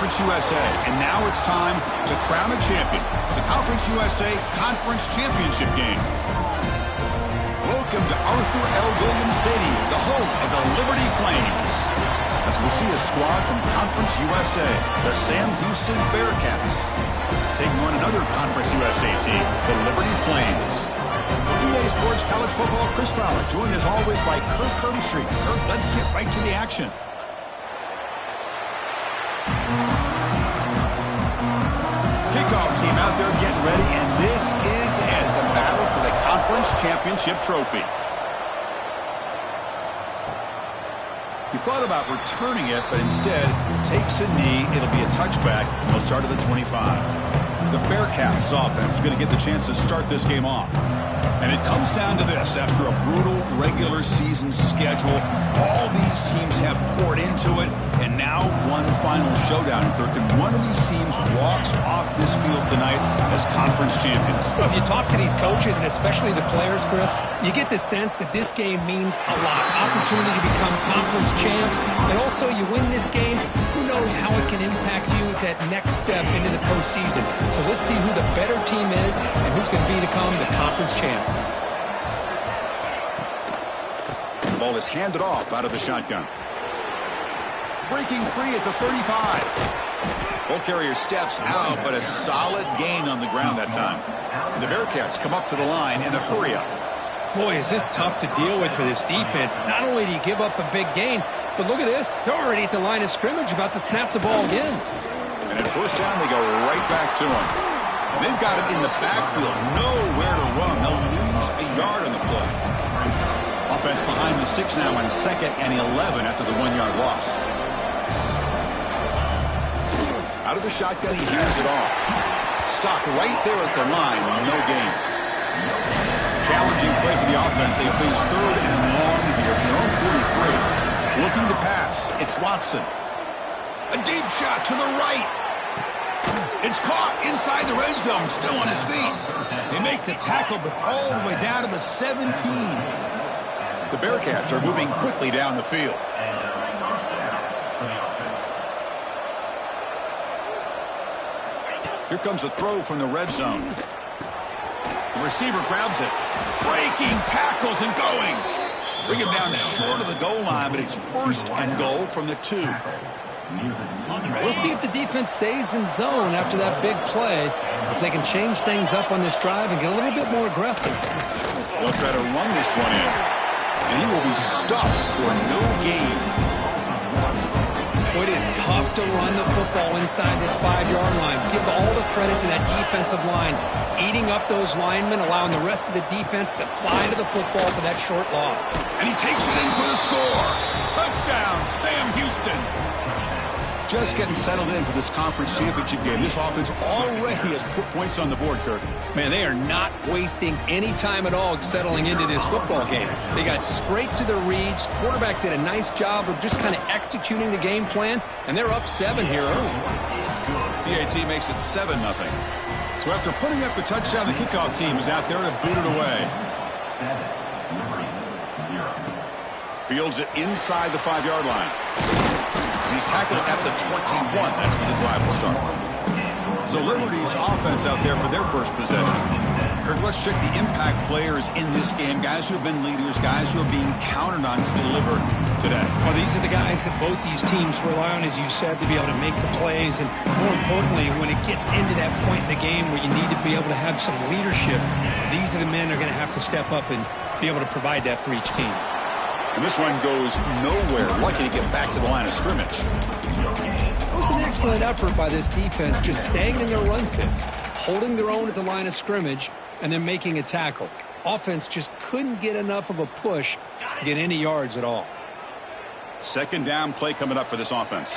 Conference USA. And now it's time to crown a champion. The Conference USA Conference Championship game. Welcome to Arthur L. Williams Stadium, the home of the Liberty Flames. As we'll see a squad from Conference USA, the Sam Houston Bearcats, taking on another Conference USA team, the Liberty Flames. EA Sports College Football, Chris Fowler, joined as always by Kirk Herbstreit. Kirk, let's get right to the action. Kickoff team out there getting ready, and this is it, the battle for the Conference Championship trophy. He thought about returning it, but instead takes a knee. It'll be a touchback. He'll start at the 25. The Bearcats offense is going to get the chance to start this game off. And it comes down to this. After a brutal regular season schedule, all these teams have poured into it, and now one final showdown, Kirk. And one of these teams walks off this field tonight as conference champions. Well, if you talk to these coaches, and especially the players, Chris, you get the sense that this game means a lot. Opportunity to become conference champs, and also you win this game, who knows how it can impact you at that next step into the postseason. So let's see who the better team is and who's going to become the conference champ. The ball is handed off out of the shotgun. Breaking free at the 35. Ball carrier steps out, but a solid gain on the ground that time. And the Bearcats come up to the line in a hurry-up. Boy, is this tough to deal with for this defense. Not only do you give up a big gain, but look at this. They're already at the line of scrimmage about to snap the ball again. And at first down, they go right back to him. And they've got him in the backfield. Nowhere to run. They'll lose a yard on the play. Offense behind the 6 now on 2nd and 11 after the 1-yard loss. Out of the shotgun, he hands it off. Stopped right there at the line. No gain. Challenging play for the offense. They face 3rd and long here from their own 43. Looking to pass. It's Watson. A deep shot to the right. It's caught inside the red zone. Still on his feet. They make the tackle, but all the way down to the 17. The Bearcats are moving quickly down the field. Here comes a throw from the red zone. The receiver grabs it. Breaking tackles and going. Bring him down short of the goal line, but it's 1st and goal from the 2. We'll see if the defense stays in zone after that big play. If they can change things up on this drive and get a little bit more aggressive. They'll try to run this one in. And he will be stuffed for no gain. It is tough to run the football inside this 5-yard line. Give all the credit to that defensive line. Eating up those linemen, allowing the rest of the defense to fly to the football for that short loss. And he takes it in for the score. Touchdown, Sam Houston. Just getting settled in for this conference championship game. This offense already has put points on the board, Kirk. Man, they are not wasting any time at all settling into this football game. They got straight to the reads. Quarterback did a nice job of just kind of executing the game plan, and they're up 7 here early. PAT makes it 7-0. So after putting up the touchdown, the kickoff team is out there to boot it away. Fields it inside the 5-yard line. He's tackled at the 21. That's where the drive will start. So Liberty's offense out there for their first possession. Kirk, let's check the impact players in this game. Guys who have been leaders, guys who are being counted on to deliver today. Well, these are the guys that both these teams rely on, as you said, to be able to make the plays. And more importantly, when it gets into that point in the game where you need to be able to have some leadership, these are the men that are going to have to step up and be able to provide that for each team. And this one goes nowhere. Lucky to get back to the line of scrimmage. It was an excellent effort by this defense, just staying in their run fits, holding their own at the line of scrimmage, and then making a tackle. Offense just couldn't get enough of a push to get any yards at all. 2nd down play coming up for this offense.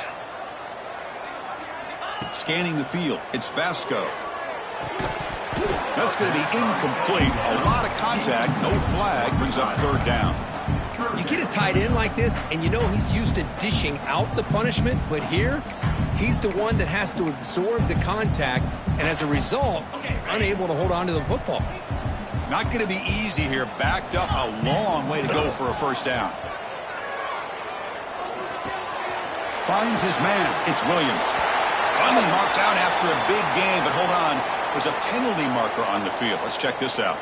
Scanning the field, it's Vasco. That's going to be incomplete. A lot of contact, no flag, brings up 3rd down. You get a tight end like this, and you know he's used to dishing out the punishment, but here, he's the one that has to absorb the contact, and as a result, he's unable to hold on to the football. Not going to be easy here. Backed up a long way to go for a 1st down. Finds his man. It's Williams. Finally marked out after a big game, but hold on. There's a penalty marker on the field. Let's check this out.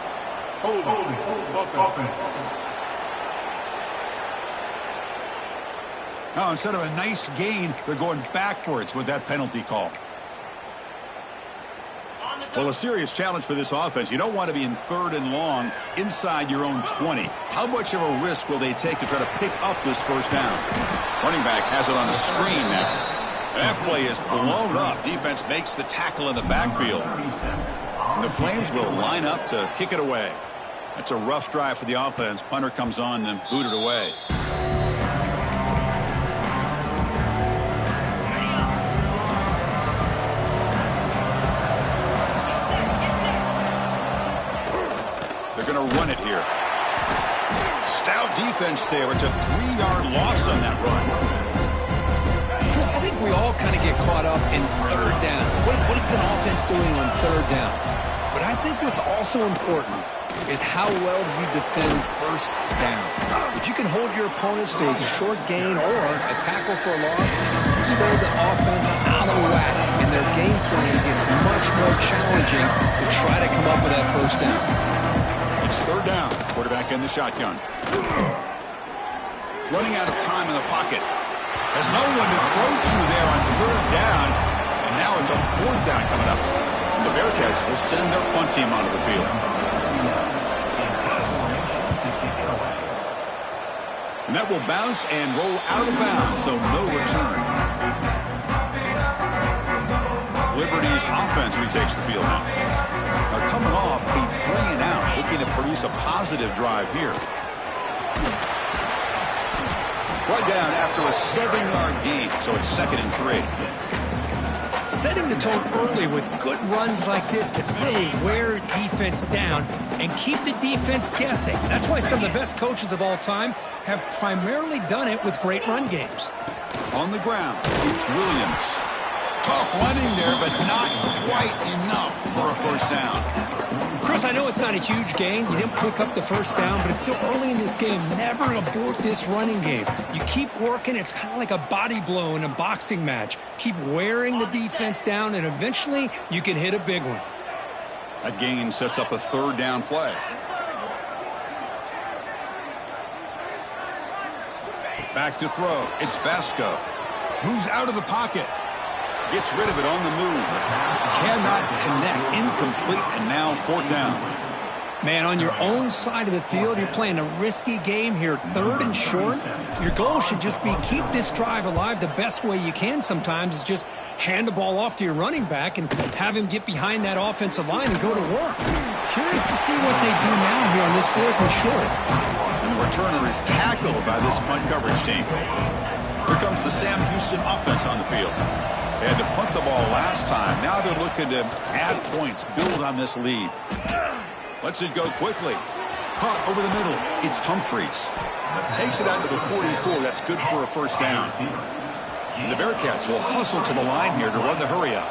Now, instead of a nice gain, they're going backwards with that penalty call. Well, a serious challenge for this offense. You don't want to be in 3rd and long inside your own 20. How much of a risk will they take to try to pick up this first down? Running back has it on the screen now. That play is blown up. Defense makes the tackle in the backfield. And the Flames will line up to kick it away. That's a rough drive for the offense. Punter comes on and booted away. They're going to run it here. Stout defense there. It's a 3-yard loss on that run. Chris, I think we all kind of get caught up in 3rd down. What is an offense doing on 3rd down? But I think what's also important is how well do you defend 1st down. If you can hold your opponents to a short gain or a tackle for a loss, you throw the offense out of whack, and their game plan gets much more challenging to try to come up with that 1st down. It's 3rd down. Quarterback in the shotgun. Running out of time in the pocket. There's no one to throw to there on 3rd down. And now it's a 4th down coming up. The Bearcats will send their punt team onto the field. And that will bounce and roll out of bounds, so no return. Liberty's offense retakes the field now. They're coming off a 3-and-out, looking to produce a positive drive here. Brought down after a 7-yard gain, so it's 2nd and 3. Setting the tone early with good runs like this can really wear defense down and keep the defense guessing. That's why some of the best coaches of all time have primarily done it with great run games. On the ground, it's Williams. Tough running there, but not quite enough for a 1st down. Chris, I know it's not a huge gain. You didn't pick up the 1st down, but it's still early in this game. Never abort this running game. You keep working. It's kind of like a body blow in a boxing match. Keep wearing the defense down, and eventually you can hit a big one. That gain sets up a 3rd down play. Back to throw. It's Vasco. Moves out of the pocket. Gets rid of it on the move. Cannot connect. Incomplete, and now 4th down. Man, on your own side of the field, you're playing a risky game here. 3rd and short. Your goal should just be keep this drive alive. The best way you can sometimes is just hand the ball off to your running back and have him get behind that offensive line and go to work. Curious to see what they do now here on this 4th and short. And the returner is tackled by this punt coverage team. Here comes the Sam Houston offense on the field. They had to punt the ball last time. Now they're looking to add points, build on this lead. Lets it go quickly. Caught over the middle. It's Humphreys. Takes it out to the 44. That's good for a 1st down. And the Bearcats will hustle to the line here to run the hurry up.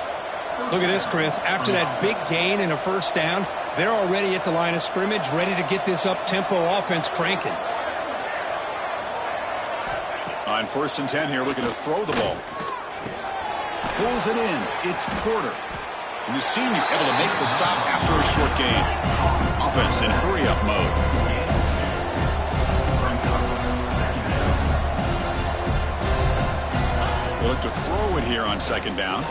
Look at this, Chris. After that big gain and a 1st down, they're already at the line of scrimmage, ready to get this up-tempo offense cranking. On 1st and 10 here, looking to throw the ball. Pulls it in. It's Porter. And the senior able to make the stop after a short gain. Offense in hurry-up mode. We'll look to throw it here on 2nd down.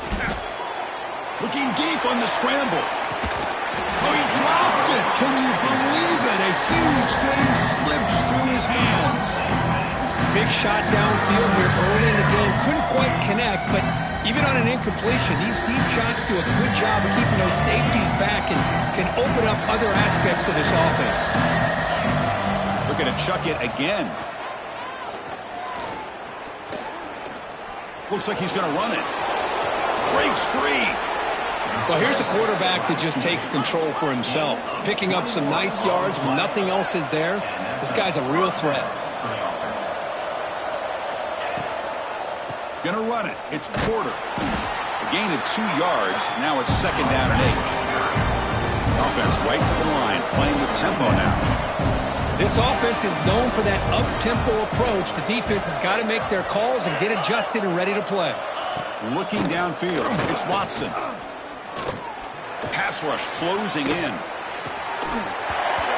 Looking deep on the scramble. Oh, he dropped it. Can you believe it? A huge gain slips through his hands. Big shot downfield here early in the game. Couldn't quite connect, but even on an incompletion, these deep shots do a good job of keeping those safeties back and can open up other aspects of this offense. Looking to chuck it again. Looks like he's going to run it. Breaks free. Well, here's a quarterback that just takes control for himself. Picking up some nice yards when nothing else is there. This guy's a real threat. Gonna run it. It's Porter. A gain of 2 yards. Now it's 2nd down and 8. Offense right to the line, playing with tempo now. This offense is known for that up-tempo approach. The defense has got to make their calls and get adjusted and ready to play. Looking downfield, it's Watson. Pass rush closing in.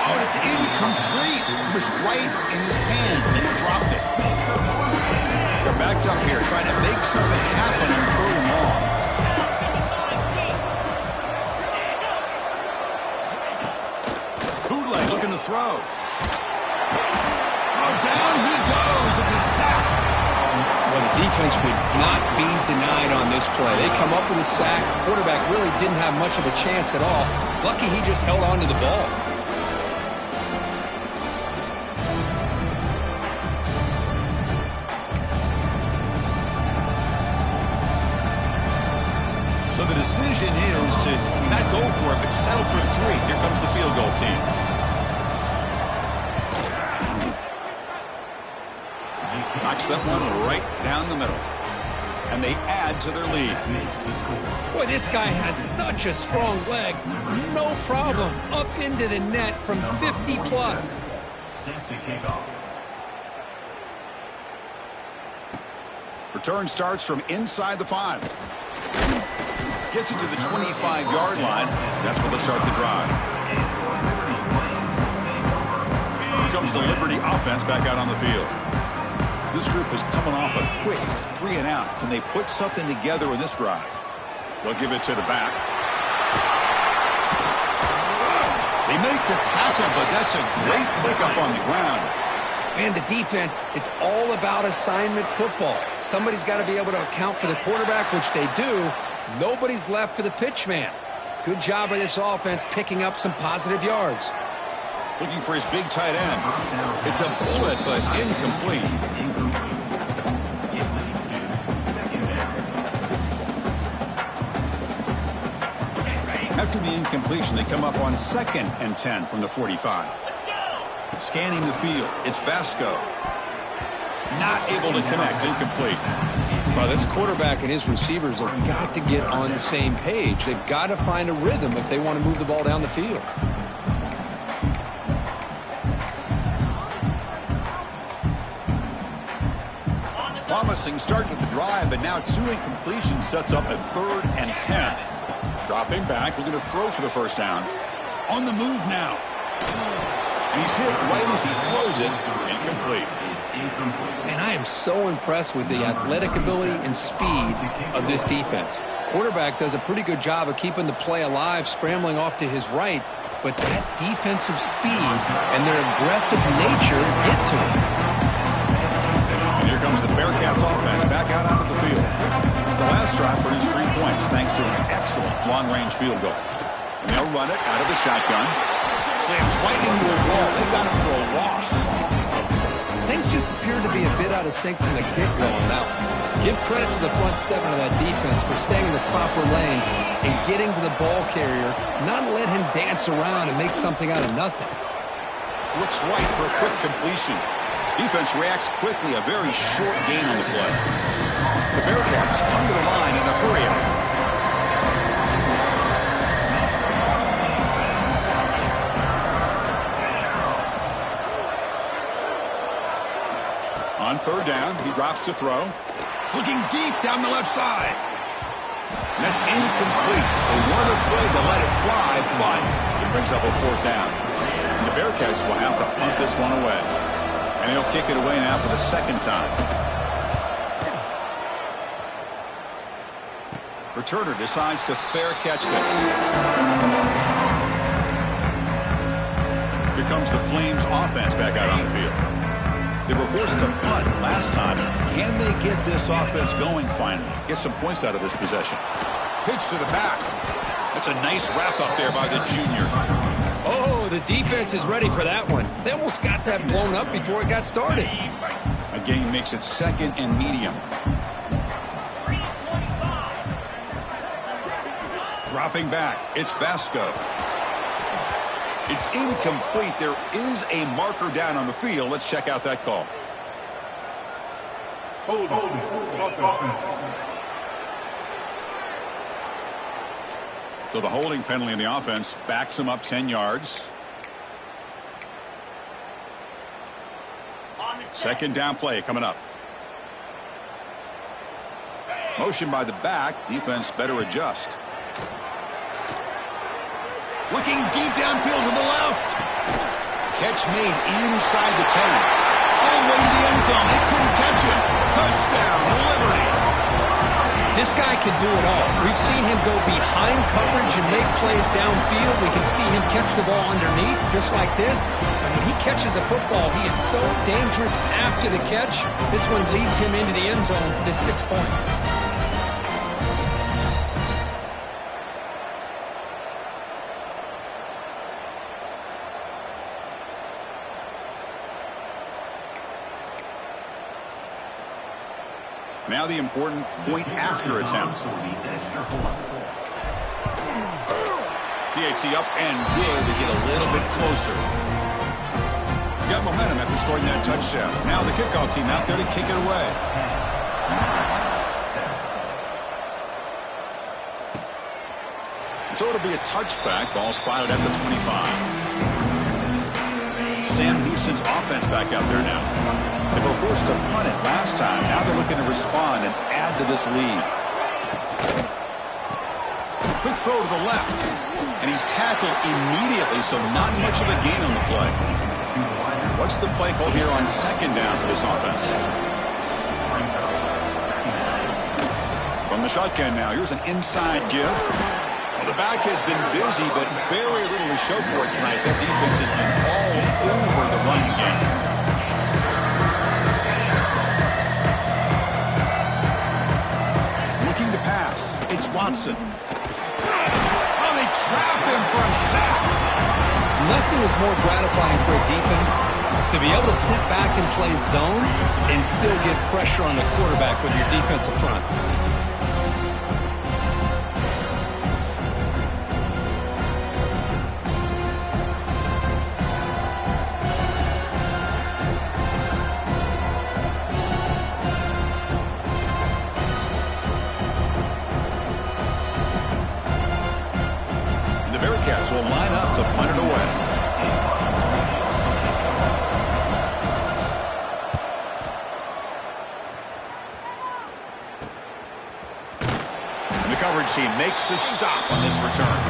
Oh, it's incomplete. It was right in his hands, and he dropped it. They're backed up here, trying to make something happen on 3rd and long. Bootleg looking to throw. Oh, down he goes. It's a sack. Well, the defense would not be denied on this play. They come up with a sack. The quarterback really didn't have much of a chance at all. Lucky he just held on to the ball. So the decision is to not go for it, but settle for 3. Here comes the field goal team. Knocks that one right down the middle. And they add to their lead. Boy, this guy has such a strong leg. No problem. Up into the net from 50 plus. Return starts from inside the 5. Gets it to the 25-yard line. That's where they'll start the drive. Here comes the Liberty offense back out on the field. This group is coming off a quick 3 and out. Can they put something together in this drive? They'll give it to the back. They make the tackle, but that's a great pickup on the ground. And the defense, it's all about assignment football. Somebody's got to be able to account for the quarterback, which they do. Nobody's left for the pitch man. Good job by this offense picking up some positive yards. Looking for his big tight end. It's a bullet, but incomplete. After the incompletion, they come up on 2nd and 10 from the 45. Scanning the field, it's Basco. Not able to connect, incomplete. Well, this quarterback and his receivers have got to get on the same page. They've got to find a rhythm if they want to move the ball down the field. Promising start to the drive, but now 2 incompletions sets up a 3rd and 10. Dropping back, looking to throw for the first down. On the move now. And he's hit right as he throws it. Incomplete. And I am so impressed with the athletic ability and speed of this defense. Quarterback does a pretty good job of keeping the play alive, scrambling off to his right, but that defensive speed and their aggressive nature get to him. And here comes the Bearcats offense back out onto the field. The last drive produced 3 points thanks to an excellent long-range field goal. And they'll run it out of the shotgun. Slams right into a wall. They got him for a loss. Things just appear to be a bit out of sync from the get-go on that one. Give credit to the front 7 of that defense for staying in the proper lanes and getting to the ball carrier, not let him dance around and make something out of nothing. Looks right for a quick completion. Defense reacts quickly, a very short gain on the play. The Bearcats come to the line in the hurry-up. On 3rd down, he drops to throw. Looking deep down the left side. And that's incomplete. They weren't afraid to let it fly, but it brings up a 4th down. And the Bearcats will have to punt this one away. And he'll kick it away now for the 2nd time. Returner decides to fair catch this. Here comes the Flames offense back out on the field. They were forced to punt last time. Can they get this offense going finally? Get some points out of this possession. Pitch to the back. That's a nice wrap up there by the junior. Oh, the defense is ready for that one. They almost got that blown up before it got started. A gain makes it 2nd and medium. Dropping back, it's Basco. It's incomplete. There is a marker down on the field. Let's check out that call. So the holding penalty in the offense backs him up 10 yards. 2nd down play coming up. Motion by the back. Defense better adjust. Looking deep downfield to the left. Catch made inside the 10. All the way to the end zone. They couldn't catch him. Touchdown, Liberty. This guy can do it all. We've seen him go behind coverage and make plays downfield. We can see him catch the ball underneath, just like this. And when he catches a football, he is so dangerous after the catch. This one leads him into the end zone for the 6 points. Now the important point after attempt. PAT up and good to get a little bit closer. Got momentum after scoring that touchdown. Now the kickoff team out there to kick it away. So it'll be a touchback. Ball spotted at the 25. Sam Houston's offense back out there now. They were forced to punt it last time. Now they're looking to respond and add to this lead. Quick throw to the left. And he's tackled immediately, so not much of a gain on the play. What's the play called here on second down for this offense? From the shotgun now, here's an inside give. Well, the back has been busy, but very little to show for it tonight. That defense has been all over the running game. It's Watson. Oh, they trap him for a sack. Nothing is more gratifying for a defense to be able to sit back and play zone and still get pressure on the quarterback with your defensive front. Will line up to punt it away. And the coverage team makes the stop on this return.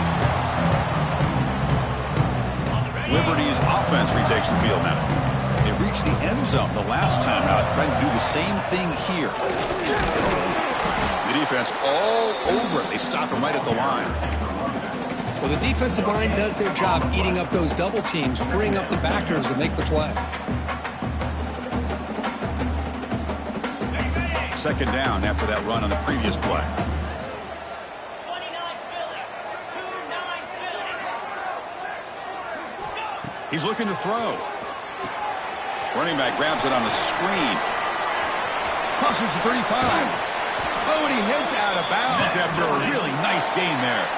Liberty's offense retakes the field now. They reached the end zone the last time out, trying to do the same thing here. The defense all over it. They stop him right at the line. Well, the defensive line does their job eating up those double teams, freeing up the backers to make the play. Second down after that run on the previous play. He's looking to throw. Running back grabs it on the screen. Crosses the 35. Oh, and he heads out of bounds after a really nice gain there.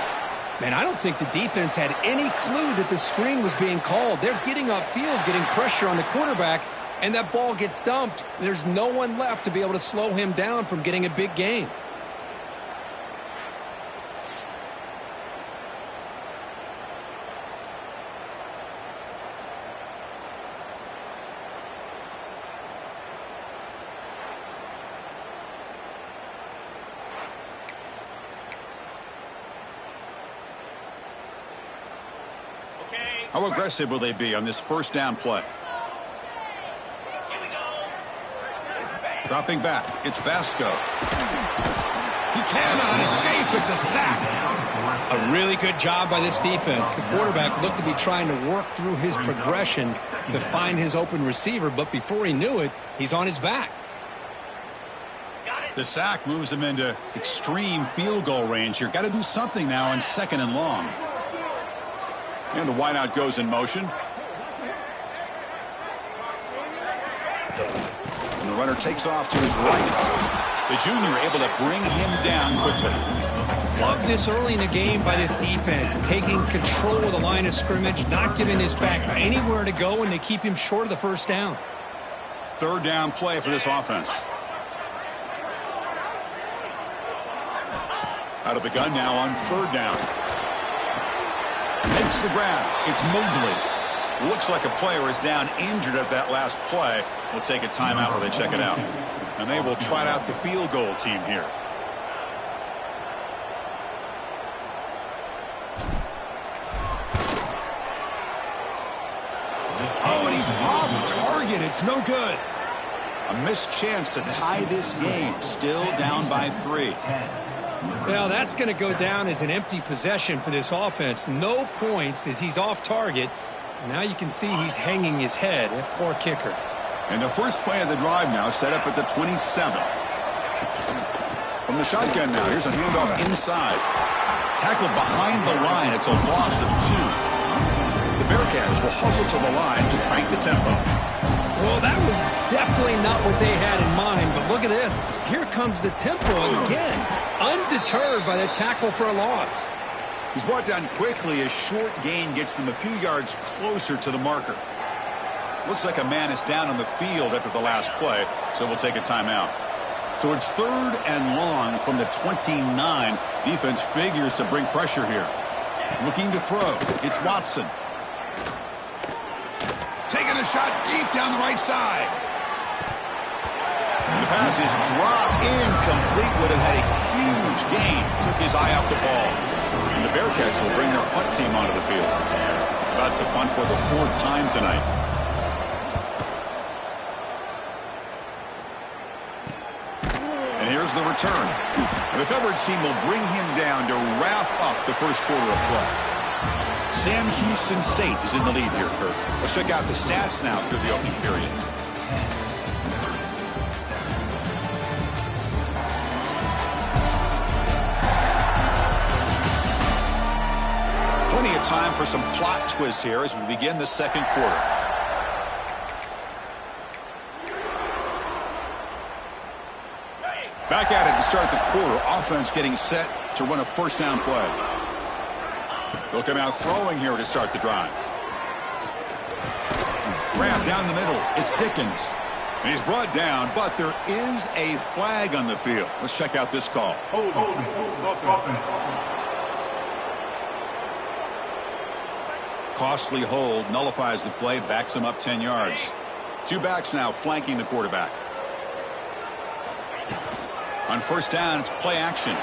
Man, I don't think the defense had any clue that the screen was being called. They're getting upfield, getting pressure on the quarterback, and that ball gets dumped. There's no one left to be able to slow him down from getting a big gain. How aggressive will they be on this first down play? Dropping back. It's Vasco. He cannot escape. It's a sack. A really good job by this defense. The quarterback looked to be trying to work through his progressions to find his open receiver, but before he knew it, he's on his back. The sack moves him into extreme field goal range here. Got to do something now on second and long. And the wideout goes in motion. And the runner takes off to his right. The junior able to bring him down quickly. Love this early in the game by this defense, taking control of the line of scrimmage, not giving this back anywhere to go, and they keep him short of the first down. Third down play for this offense. Out of the gun now on third down. Makes the grab. It's Mobley. Looks like a player is down injured at that last play. We'll take a timeout while they check it out. And they will trot out the field goal team here. it. It's no good. A missed chance to tie this game. Still down by 3. Well, that's going to go down as an empty possession for this offense. No points as he's off target. And now you can see he's hanging his head. A poor kicker. And the first play of the drive now set up at the 27. From the shotgun now, here's a handoff inside. Tackle behind the line. It's a loss of 2. The Bearcats will hustle to the line to crank the tempo. Well, that was definitely not what they had in mind, but look at this. Here comes the tempo again, undeterred by the tackle for a loss. He's brought down quickly. A short gain gets them a few yards closer to the marker. Looks like a man is down on the field after the last play, so we'll take a timeout. So it's 3rd and long from the 29. Defense figures to bring pressure here. Looking to throw. It's Watson. Taking a shot deep down the right side. And the pass is dropped incomplete. Would have had a huge gain. Took his eye off the ball. And the Bearcats will bring their punt team onto the field. About to punt for the 4th time tonight. And here's the return. And the coverage team will bring him down to wrap up the first quarter of play. Sam Houston State is in the lead here, Kirk. Let's check out the stats now through the opening period. Plenty of time for some plot twists here as we begin the second quarter. Back at it to start the quarter. Offense getting set to run a first down play. They'll come out throwing here to start the drive. Grab down the middle. It's Dickens. And he's brought down, but there is a flag on the field. Let's check out this call. Costly hold, nullifies the play, backs him up 10 yards. 2 backs now flanking the quarterback. On first down, it's play action.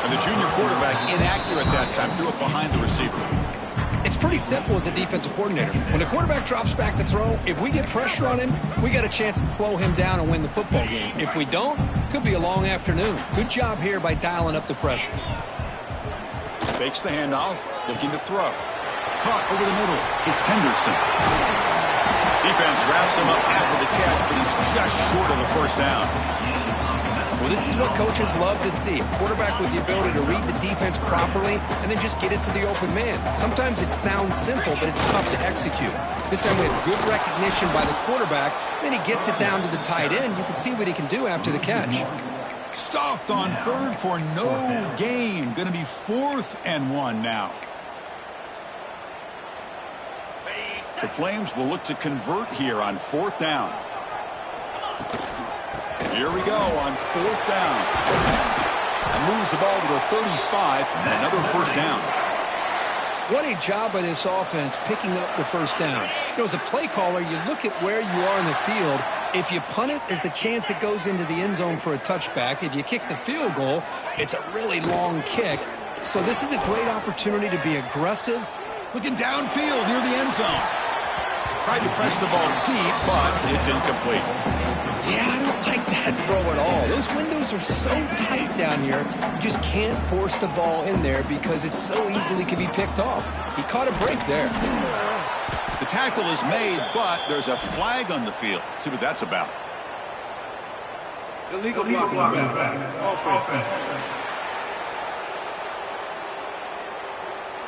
And the junior quarterback inaccurate that time, threw it behind the receiver. It's pretty simple as a defensive coordinator. When the quarterback drops back to throw, if we get pressure on him, we got a chance to slow him down and win the football game. If we don't, could be a long afternoon. Good job here by dialing up the pressure. Fakes the handoff, looking to throw. Caught over the middle. It's Henderson. Defense wraps him up after the catch, but he's just short of a first down. Well, this is what coaches love to see. A quarterback with the ability to read the defense properly and then just get it to the open man. Sometimes it sounds simple, but it's tough to execute. This time we have good recognition by the quarterback. Then he gets it down to the tight end. You can see what he can do after the catch. Stopped on 3rd for no gain. Going to be 4th and 1 now. The Flames will look to convert here on 4th down. Here we go on 4th down. And moves the ball to the 35 and another first down. What a job by this offense picking up the first down. You know, as a play caller, you look at where you are in the field. If you punt it, there's a chance it goes into the end zone for a touchback. If you kick the field goal, it's a really long kick. So this is a great opportunity to be aggressive. Looking downfield near the end zone. Tried to press the ball deep, but it's incomplete. Yeah, I don't like that throw at all. Those windows are so tight down here. You just can't force the ball in there because it so easily can be picked off. He caught a break there. The tackle is made, but there's a flag on the field. Let's see what that's about. Illegal blocking.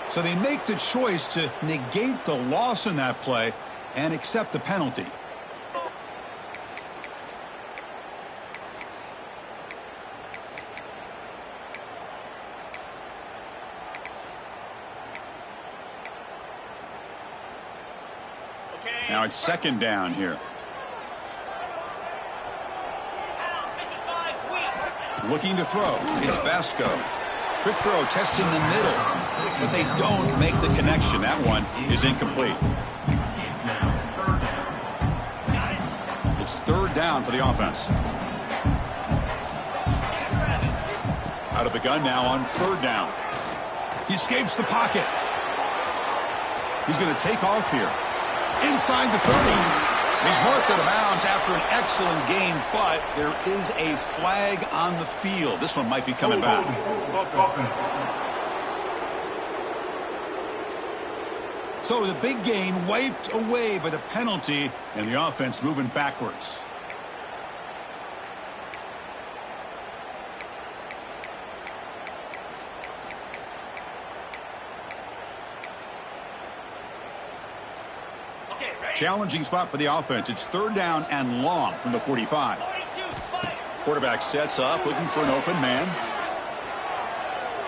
So they make the choice to negate the loss in that play and accept the penalty. Now it's 2nd down here. Looking to throw. It's Vasco. Quick throw, testing the middle. But they don't make the connection. That one is incomplete. It's 3rd down for the offense. Out of the gun now on 3rd down. He escapes the pocket. He's going to take off here. Inside the 30. He's marked out of bounds after an excellent game, but there is a flag on the field. This one might be coming back. So the big gain wiped away by the penalty, and the offense moving backwards. Challenging spot for the offense. It's 3rd down and long from the 45. Quarterback sets up, looking for an open man.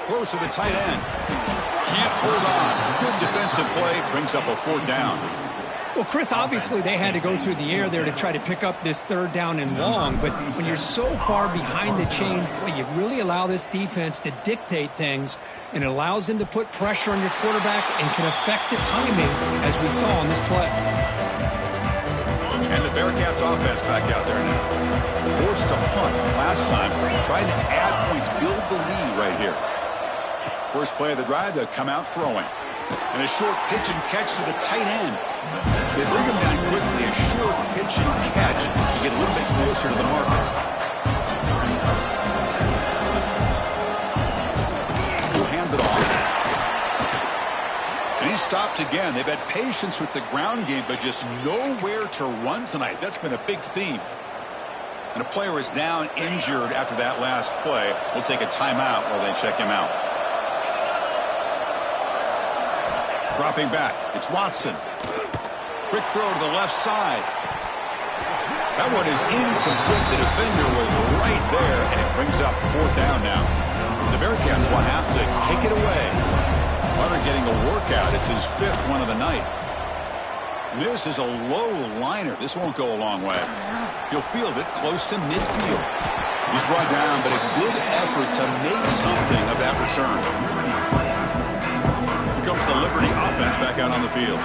Throws to the tight end. Can't hold on. Good defensive play. Brings up a 4th down. Well, Chris, obviously they had to go through the air there to try to pick up this 3rd down and long. But when you're so far behind the chains, boy, you really allow this defense to dictate things. And it allows them to put pressure on your quarterback and can affect the timing, as we saw on this play. And the Bearcats offense back out there now. Forced to punt last time. Trying to add points, build the lead right here. First play of the drive, they'll come out throwing. And a short pitch and catch to the tight end. They bring him down quickly. A short pitch and catch to get a little bit closer to the marker. He'll hand it off. And he's stopped again. They've had patience with the ground game, but just nowhere to run tonight. That's been a big theme. And a player is down injured after that last play. We'll take a timeout while they check him out. Dropping back, it's Watson. Quick throw to the left side. That one is incomplete. The defender was right there, and it brings up 4th down now. The Bearcats will have to kick it away. Hunter getting a workout. It's his 5th one of the night. This is a low liner. This won't go a long way. He'll field it close to midfield. He's brought down, but a good effort to make something of that return. Here comes the Liberty offense back out on the field.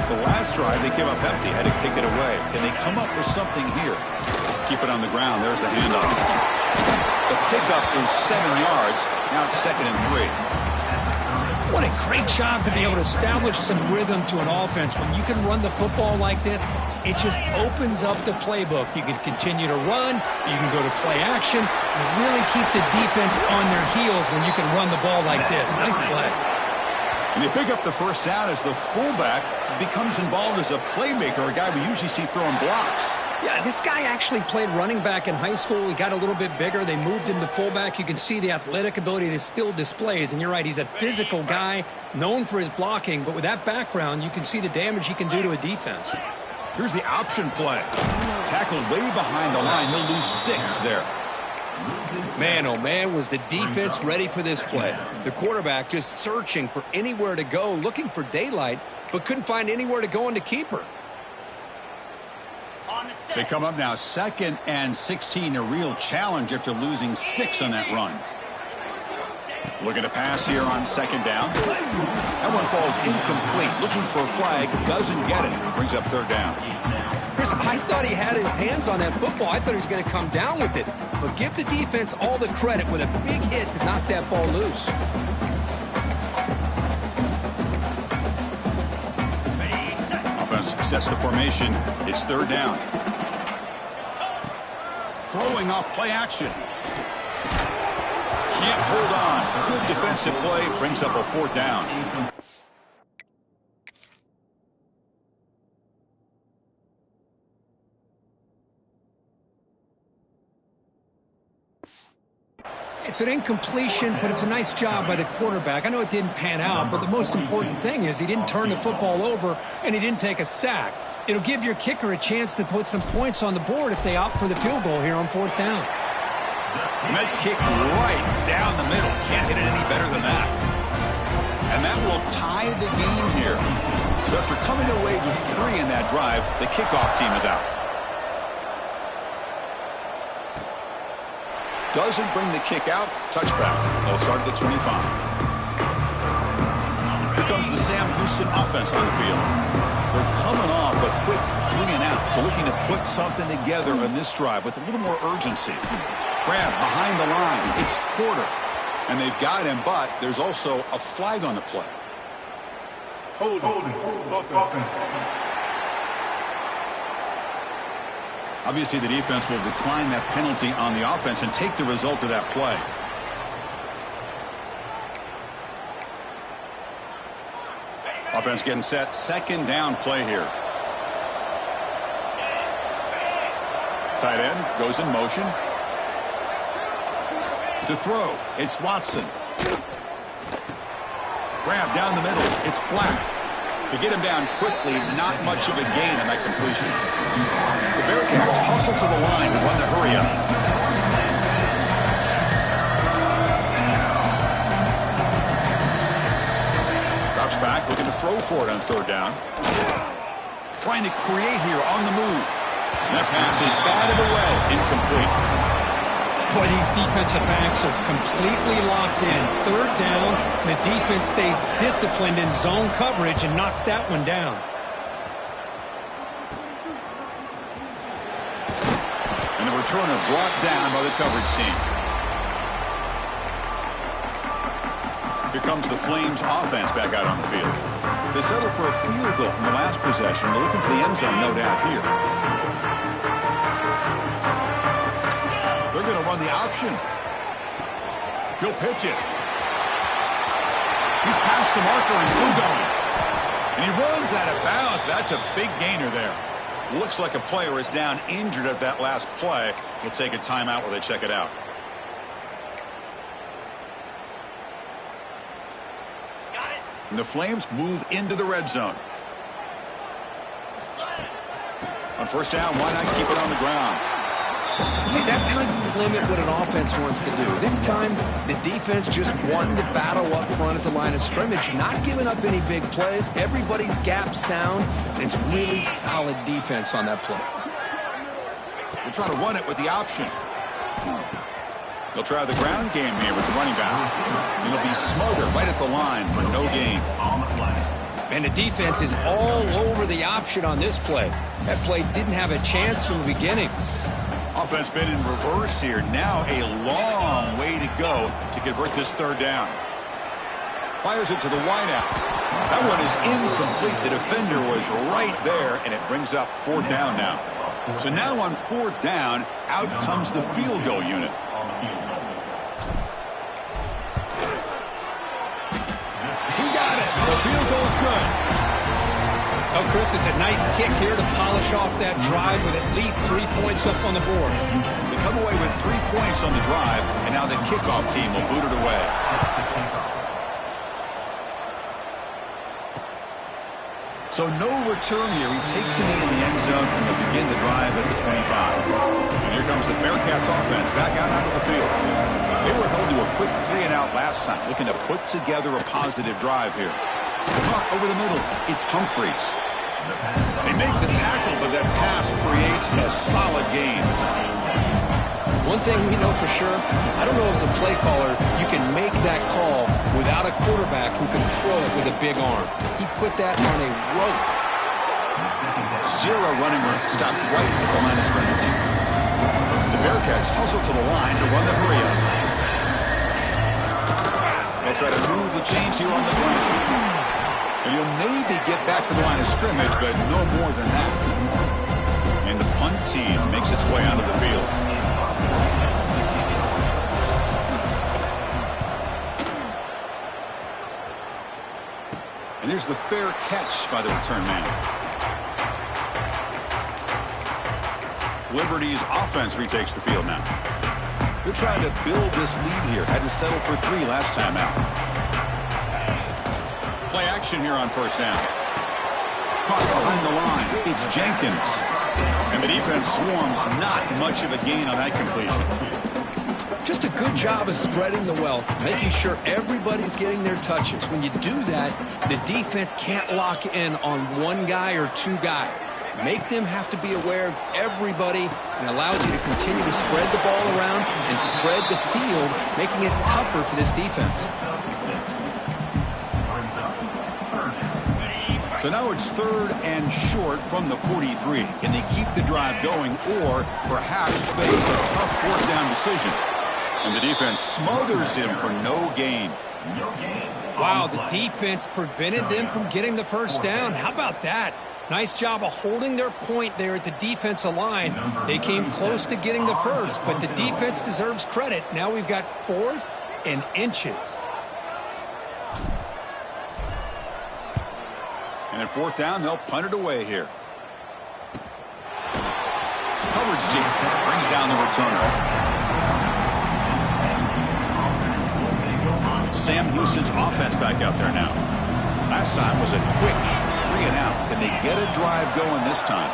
The last drive, they came up empty, had to kick it away. Can they come up with something here? Keep it on the ground. There's the handoff. The pickup is 7 yards. Now it's 2nd and 3. What a great job to be able to establish some rhythm to an offense. When you can run the football like this, it just opens up the playbook. You can continue to run. You can go to play action. You really keep the defense on their heels when you can run the ball like this. Nice play. And they pick up the 1st down as the fullback becomes involved as a playmaker, a guy we usually see throwing blocks. Yeah, this guy actually played running back in high school. He got a little bit bigger. They moved him to fullback. You can see the athletic ability that still displays. And you're right, he's a physical guy, known for his blocking. But with that background, you can see the damage he can do to a defense. Here's the option play. Tackled way behind the line. He'll lose 6 there. Man, oh man, was the defense ready for this play. The quarterback just searching for anywhere to go, looking for daylight, but couldn't find anywhere to go into keeper. They come up now 2nd and 16, a real challenge after losing 6 on that run. Looking to pass here on 2nd down. That one falls incomplete. Looking for a flag, doesn't get it. Brings up 3rd down. Chris, I thought he had his hands on that football. I thought he was going to come down with it. But give the defense all the credit with a big hit to knock that ball loose. Offense sets the formation. It's 3rd down. Throwing off play action. Can't hold on. Good defensive play. Brings up a 4th down. It's an incompletion, but it's a nice job by the quarterback. I know it didn't pan out, but the most important thing is he didn't turn the football over and he didn't take a sack. It'll give your kicker a chance to put some points on the board if they opt for the field goal here on 4th down. And that kick right down the middle. Can't hit it any better than that. And that will tie the game here. So after coming away with 3 in that drive, the kickoff team is out. Doesn't bring the kick out. Touchback. They'll start at the 25. Here comes the Sam Houston offense on the field. They're coming off a quick 3 and out. So looking to put something together on this drive with a little more urgency. Grab behind the line. It's Porter. And they've got him, but there's also a flag on the play. Obviously, the defense will decline that penalty on the offense and take the result of that play. Offense getting set. Second down play here. Tight end goes in motion. To throw, it's Watson. Grab down the middle, it's Black. To get him down quickly, not much of a gain on that completion. The Bearcats hustle to the line to run the hurry up. Drops back, looking to throw for it on third down. Trying to create here on the move. And that pass is batted away, incomplete. Boy, these defensive backs are completely locked in. Third down, the defense stays disciplined in zone coverage and knocks that one down. And the returner brought down by the coverage team. Here comes the Flames offense back out on the field. They settled for a field goal in the last possession. They're looking for the end zone, no doubt, here. They're going to run the option. He'll pitch it. He's past the marker and still going. And he runs out of bounds. That's a big gainer there. Looks like a player is down injured at that last play. We'll take a timeout while they check it out. And the Flames move into the red zone. On first down, why not keep it on the ground? See, that's how you limit what an offense wants to do. This time, the defense just won the battle up front at the line of scrimmage, not giving up any big plays. Everybody's gap sound, and it's really solid defense on that play. They'll try to run it with the option. They'll try the ground game here with the running back. And he'll be smothered right at the line for no gain. And the defense is all over the option on this play. That play didn't have a chance from the beginning. Offense been in reverse here. Now a long way to go to convert this third down. Fires it to the wideout. That one is incomplete. The defender was right there, and it brings up fourth down now. So now on fourth down, out comes the field goal unit. He got it. The field goal is good. Oh, Chris, it's a nice kick here to polish off that drive with at least 3 points up on the board. They come away with 3 points on the drive, and now the kickoff team will boot it away. So no return here. He takes it in the end zone, and they'll begin the drive at the 25. And here comes the Bearcats offense back out onto the field. They were held to a quick 3-and-out last time, looking to put together a positive drive here. Caught over the middle. It's Humphreys. They make the tackle, but that pass creates a solid gain. One thing we know for sure, I don't know as a play caller, you can make that call without a quarterback who can throw it with a big arm. He put that on a rope. Zero running room stopped right at the line of scrimmage. The Bearcats hustle to the line to run the hurry up. They'll try to move the chains here on the ground. And you'll maybe get back to the line of scrimmage, but no more than that. And the punt team makes its way onto the field. And here's the fair catch by the return man. Liberty's offense retakes the field now. They're trying to build this lead here. Had to settle for 3 last time out. Play action here on first down. Caught behind the line. It's Jenkins. And the defense swarms. Not much of a gain on that completion. Just a good job of spreading the wealth, making sure everybody's getting their touches. When you do that, the defense can't lock in on one guy or 2 guys. Make them have to be aware of everybody, and allows you to continue to spread the ball around and spread the field, making it tougher for this defense. So now it's 3rd and short from the 43. Can they keep the drive going or perhaps face a tough 4th down decision? And the defense smothers him for no gain. Wow, the defense prevented them from getting the first down. How about that? Nice job of holding their point there at the defensive line. They came close to getting the first, but the defense deserves credit. Now we've got 4th and inches. And at 4th down, they'll punt it away here. Coverage team brings down the returner. Sam Houston's offense back out there now. Last time was a quick 3-and-out. Can they get a drive going this time?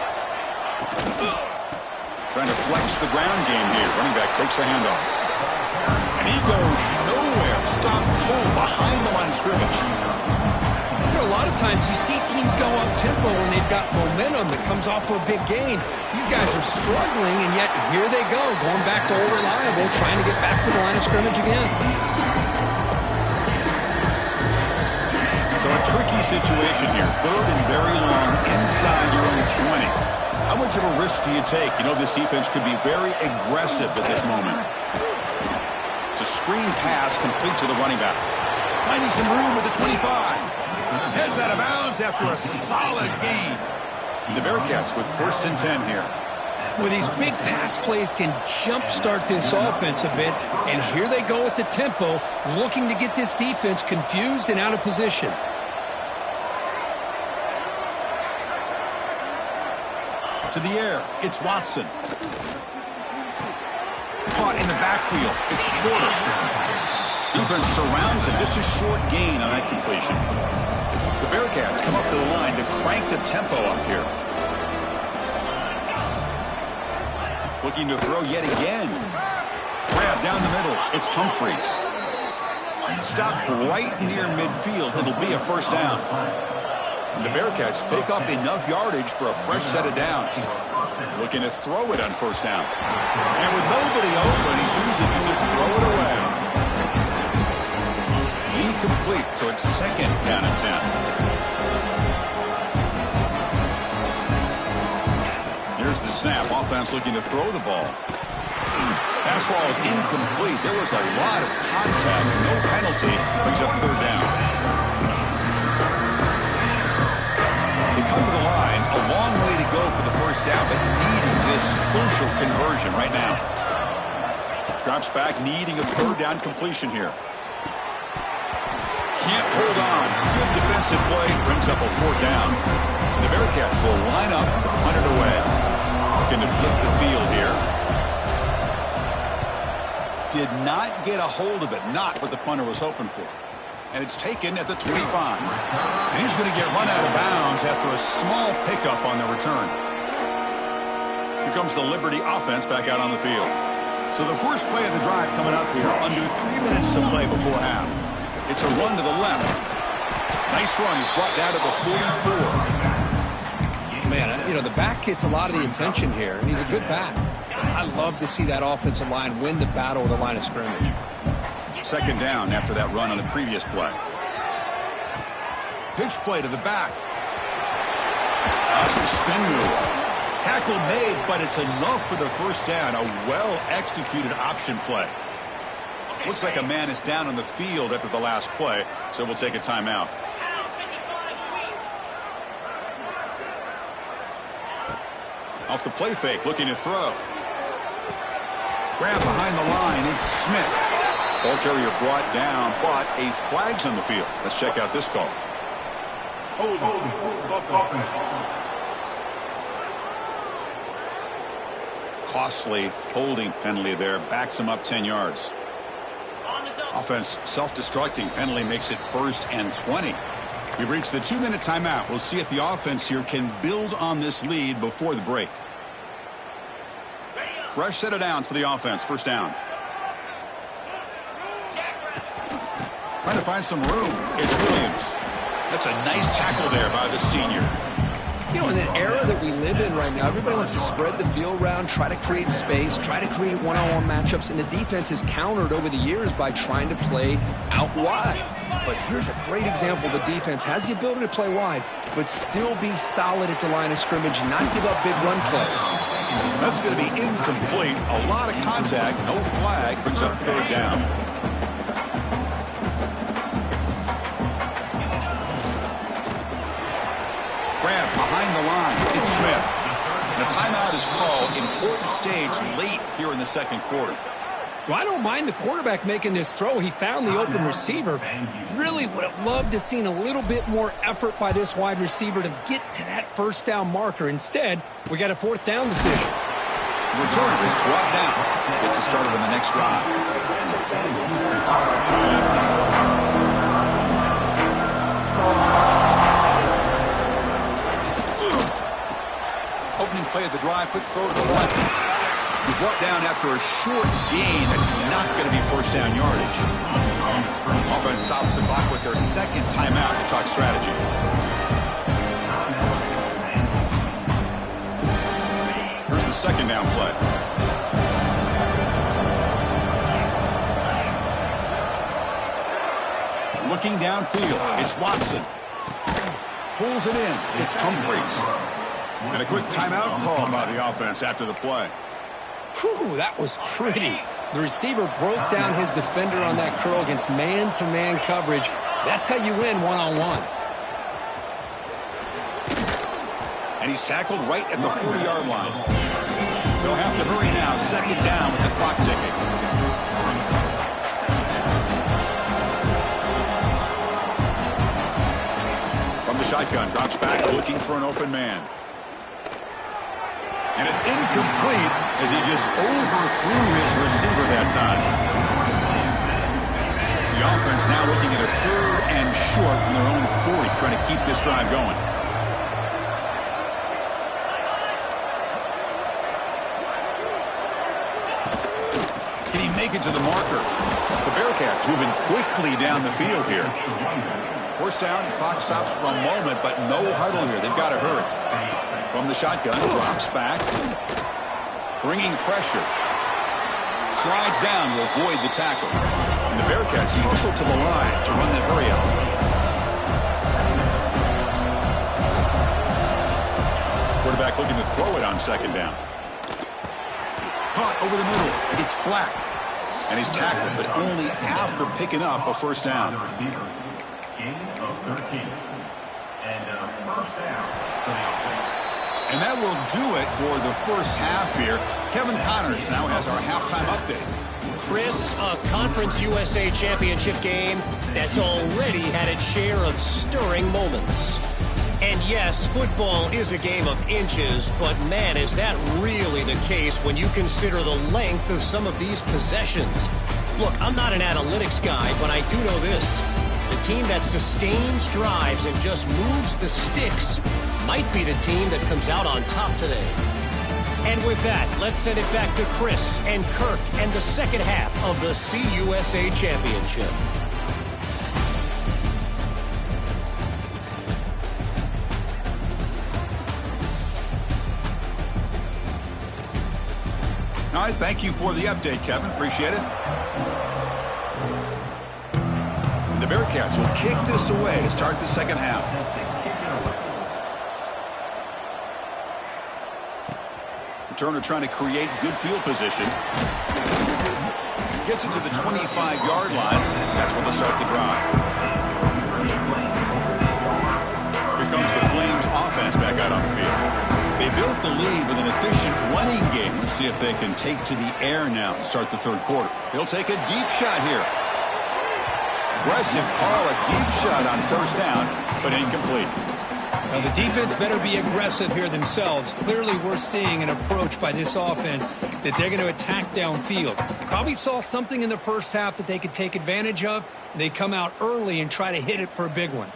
Trying to flex the ground game here. Running back takes the handoff. And he goes nowhere. Stop cold behind the line of scrimmage. A lot of times you see teams go up-tempo when they've got momentum that comes off to a big gain. These guys are struggling, and yet here they go, going back to old reliable, trying to get back to the line of scrimmage again. So a tricky situation here. 3rd and very long inside your own 20. How much of a risk do you take? You know this defense could be very aggressive at this moment. It's a screen pass complete to the running back. Finding some room at the 25. Heads out of bounds after a solid gain. The Bearcats with 1st and 10 here. Well, these big pass plays can jumpstart this offense a bit, and here they go at the tempo, looking to get this defense confused and out of position. To the air, it's Watson. Caught in the backfield, it's Porter. Defense surrounds him, just a short gain on that completion. The Bearcats come up to the line to crank the tempo up here. Looking to throw yet again. Grab down the middle. It's Humphreys. Stop right near midfield. It'll be a 1st down. And the Bearcats pick up enough yardage for a fresh set of downs. Looking to throw it on 1st down. And with nobody open, he chooses to just throw it away. Incomplete, so it's 2nd down and 10. Here's the snap. Offense looking to throw the ball. Pass ball is incomplete. There was a lot of contact. No penalty. Brings up 3rd down. They come to the line. A long way to go for the 1st down, but needing this crucial conversion right now. Drops back, needing a 3rd down completion here. Can't hold on. Good defensive play. Brings up a 4th down. The Bearcats will line up to punt it away. Looking to flip the field here. Did not get a hold of it. Not what the punter was hoping for. And it's taken at the 25. And he's going to get run out of bounds after a small pickup on the return. Here comes the Liberty offense back out on the field. So the first play of the drive coming up here. Under 3 minutes to play before half. It's a run to the left. Nice run. He's brought down to the 44. Man, you know, the back gets a lot of the attention here. He's a good back. I love to see that offensive line win the battle of the line of scrimmage. 2nd down after that run on the previous play. Pitch play to the back. That's the spin move. Tackle made, but it's enough for the 1st down. A well-executed option play. Looks like a man is down on the field after the last play, so we'll take a timeout. Off the play fake, looking to throw. Grab behind the line, it's Smith. Ball carrier brought down, but a flag's on the field. Let's check out this call. Costly holding penalty there, backs him up 10 yards. Offense self-destructing. Penalty makes it 1st and 20. We've reached the 2-minute timeout. We'll see if the offense here can build on this lead before the break. Fresh set of downs for the offense. 1st down. Trying to find some room. It's Williams. That's a nice tackle there by the senior. You know, in the era that we live in right now, everybody wants to spread the field around, try to create space, try to create one-on-one matchups, and the defense has countered over the years by trying to play out wide. But here's a great example. The defense has the ability to play wide, but still be solid at the line of scrimmage, not give up big run plays. That's going to be incomplete. A lot of contact, no flag, brings up 3rd down. Grab behind the Smith. And a timeout is called. Important stage late here in the second quarter. Well, I don't mind the quarterback making this throw. He found the open receiver. Really would have loved to seen a little bit more effort by this wide receiver to get to that first down marker. Instead, we got a fourth down decision. The returner is brought down. Gets us started on the next drive. Opening play of the drive, quick throw to the left. He's brought down after a short gain that's not going to be first down yardage. Offense stops the clock with their second timeout to talk strategy. Here's the second down play. Looking downfield, it's Watson. Pulls it in, it's Humphreys. And a quick timeout call by the offense after the play. Whew, that was pretty. The receiver broke down his defender on that curl against man-to-man coverage. That's how you win one-on-ones. And he's tackled right at the 40-yard line. They'll have to hurry now. Second down with the clock ticking. From the shotgun, drops back looking for an open man. And it's incomplete as he just overthrew his receiver that time. The offense now looking at a third and short from their own 40, trying to keep this drive going. Can he make it to the marker? The Bearcats moving quickly down the field here. First down, clock stops for a moment, but no huddle here. They've got to hurry. From the shotgun, drops back. Bringing pressure. Slides down to avoid the tackle. And the Bearcats hustle to the line to run the hurry out. Quarterback looking to throw it on second down. Caught over the middle. It's Black. And he's tackled, but only after picking up a first down. Gain of 13. And first down for the offense. And that will do it for the first half here. Kevin Connors now has our halftime update. Chris, a Conference USA Championship game that's already had its share of stirring moments. And yes, football is a game of inches, but man, is that really the case when you consider the length of some of these possessions. Look, I'm not an analytics guy, but I do know this. The team that sustains drives and just moves the sticks might be the team that comes out on top today. And with that, let's send it back to Chris and Kirk and the second half of the CUSA Championship. All right, thank you for the update, Kevin. Appreciate it. The Bearcats will kick this away to start the second half. Turner trying to create good field position. Gets it to the 25-yard line. That's where they'll start the drive. Here comes the Flames offense back out on the field. They built the lead with an efficient running game. Let's see if they can take to the air now to start the third quarter. He'll take a deep shot here. Aggressive call, a deep shot on first down, but incomplete. Now, the defense better be aggressive here themselves. Clearly, we're seeing an approach by this offense that they're going to attack downfield. Probably saw something in the first half that they could take advantage of. They come out early and try to hit it for a big one.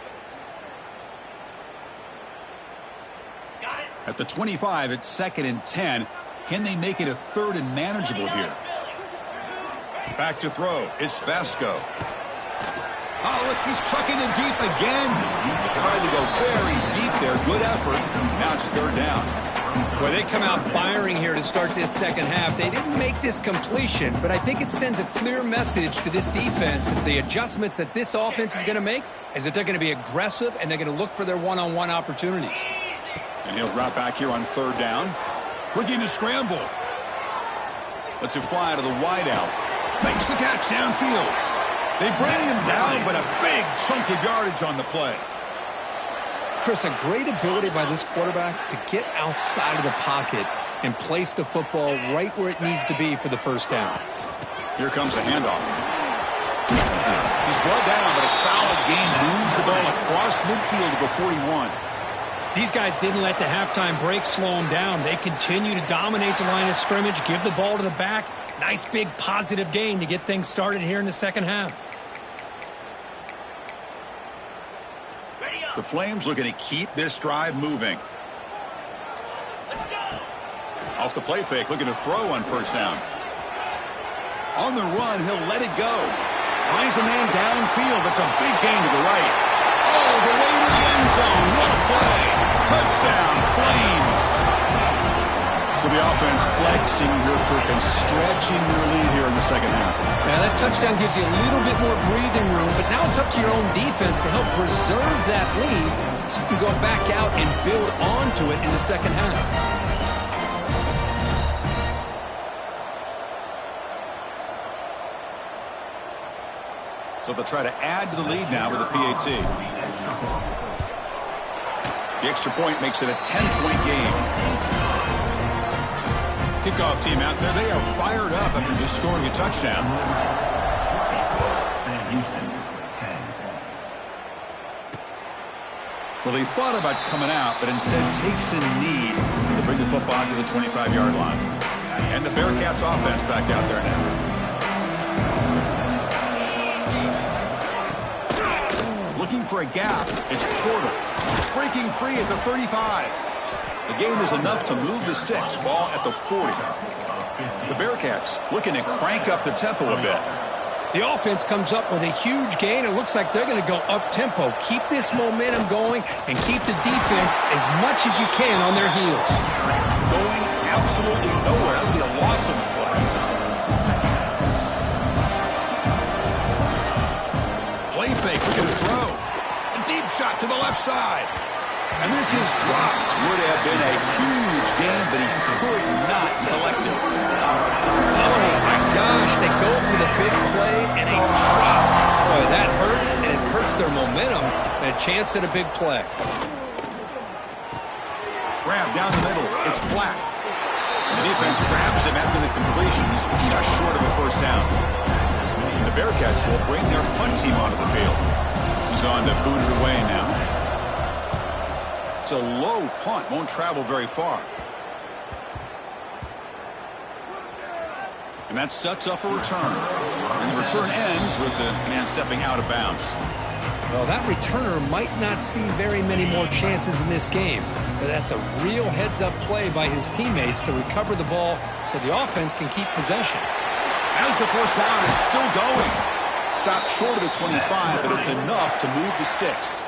At the 25, it's 2nd and 10. Can they make it a third and manageable here? Back to throw. It's Vasco. Oh, look, he's trucking it deep again. Trying to go very deep there. Good effort. Now it's third down. Well, they come out firing here to start this second half. They didn't make this completion, but I think it sends a clear message to this defense that the adjustments that this offense is going to make is that they're going to be aggressive and they're going to look for their one-on-one opportunities. And he'll drop back here on third down. Looking to scramble. Lets it fly to the wideout. Makes the catch downfield. They bring him down, but a big chunk of yardage on the play. Chris, a great ability by this quarterback to get outside of the pocket and place the football right where it needs to be for the first down. Here comes a handoff. He's brought down, but a solid gain moves the ball across midfield to the 41. These guys didn't let the halftime break slow them down. They continue to dominate the line of scrimmage, give the ball to the back. Nice big positive gain to get things started here in the second half. The Flames looking to keep this drive moving. Off the play fake, looking to throw on first down. On the run, he'll let it go. Finds a man downfield. That's a big gain to the right. Oh, the way to the end zone. What a play. Touchdown, Flames. So the offense flexing your grip and stretching your lead here in the second half. Now that touchdown gives you a little bit more breathing room, but now it's up to your own defense to help preserve that lead so you can go back out and build onto it in the second half. So they'll try to add to the lead now with a PAT. The extra point makes it a 10-point game. Kickoff team out there. They are fired up after just scoring a touchdown. Well, he thought about coming out, but instead takes a knee to bring the football to the 25-yard line. And the Bearcats offense back out there now. Looking for a gap. It's Porter. Breaking free at the 35. The gain is enough to move the sticks. Ball at the 40. The Bearcats looking to crank up the tempo a bit. The offense comes up with a huge gain. It looks like they're going to go up-tempo. Keep this momentum going and keep the defense as much as you can on their heels. Going absolutely nowhere. That would be a loss on the play. Play fake, looking to throw. A deep shot to the left side. And this is dropped. Would have been a huge gain, but he could not collect it. Oh, my gosh. They go for the big play and a drop. Boy, that hurts, and it hurts their momentum and a chance at a big play. Grab down the middle. It's Black. The defense grabs him after the completion. He's just short of a first down. The Bearcats will bring their punt team onto the field. He's on to boot it away now. It's a low punt. Won't travel very far. And that sets up a return. And the return ends with the man stepping out of bounds. Well, that returner might not see very many more chances in this game. But that's a real heads-up play by his teammates to recover the ball so the offense can keep possession. As the first down is still going. Stopped short of the 25, but it's enough to move the sticks.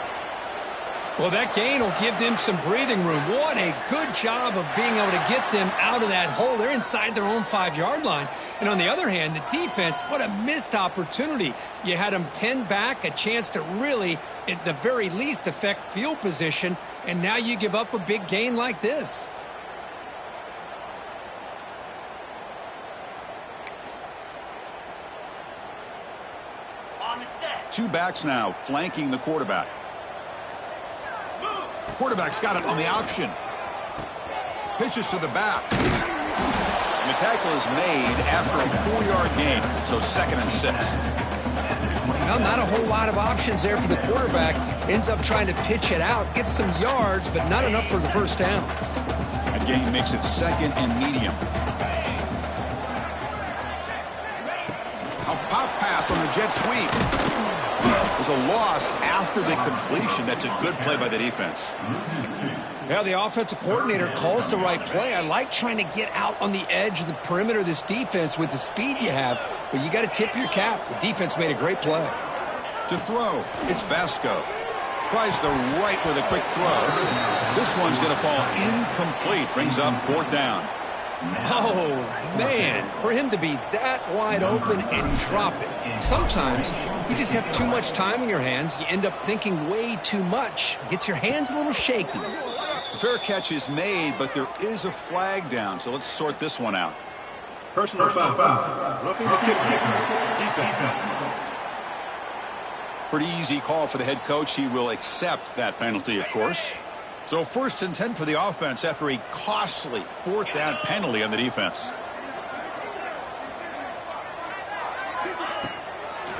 Well, that gain will give them some breathing room. What a good job of being able to get them out of that hole. They're inside their own 5-yard line. And on the other hand, the defense, what a missed opportunity. You had them 10 back, a chance to really, at the very least, affect field position. And now you give up a big gain like this. Two backs now flanking the quarterback. Quarterback's got it on the option. Pitches to the back. And the tackle is made after a 4-yard gain, so 2nd and 6. Well, not a whole lot of options there for the quarterback. Ends up trying to pitch it out, gets some yards, but not enough for the first down. That gain makes it 2nd and medium. A pop pass on the jet sweep. There's a loss after the completion. That's a good play by the defense. Yeah, the offensive coordinator calls the right play. I like trying to get out on the edge of the perimeter of this defense with the speed you have, but you got to tip your cap. The defense made a great play. To throw, it's Vasco. Tries the right with a quick throw. This one's going to fall incomplete. Brings up 4th down. Oh, man, for him to be that wide open and drop it. Sometimes you just have too much time in your hands. You end up thinking way too much. Gets your hands a little shaky. Fair catch is made, but there is a flag down, so let's sort this one out. Personal foul. Roughing the kicker. Defense. Pretty easy call for the head coach. He will accept that penalty, of course. So 1st and 10 for the offense after a costly 4th down penalty on the defense.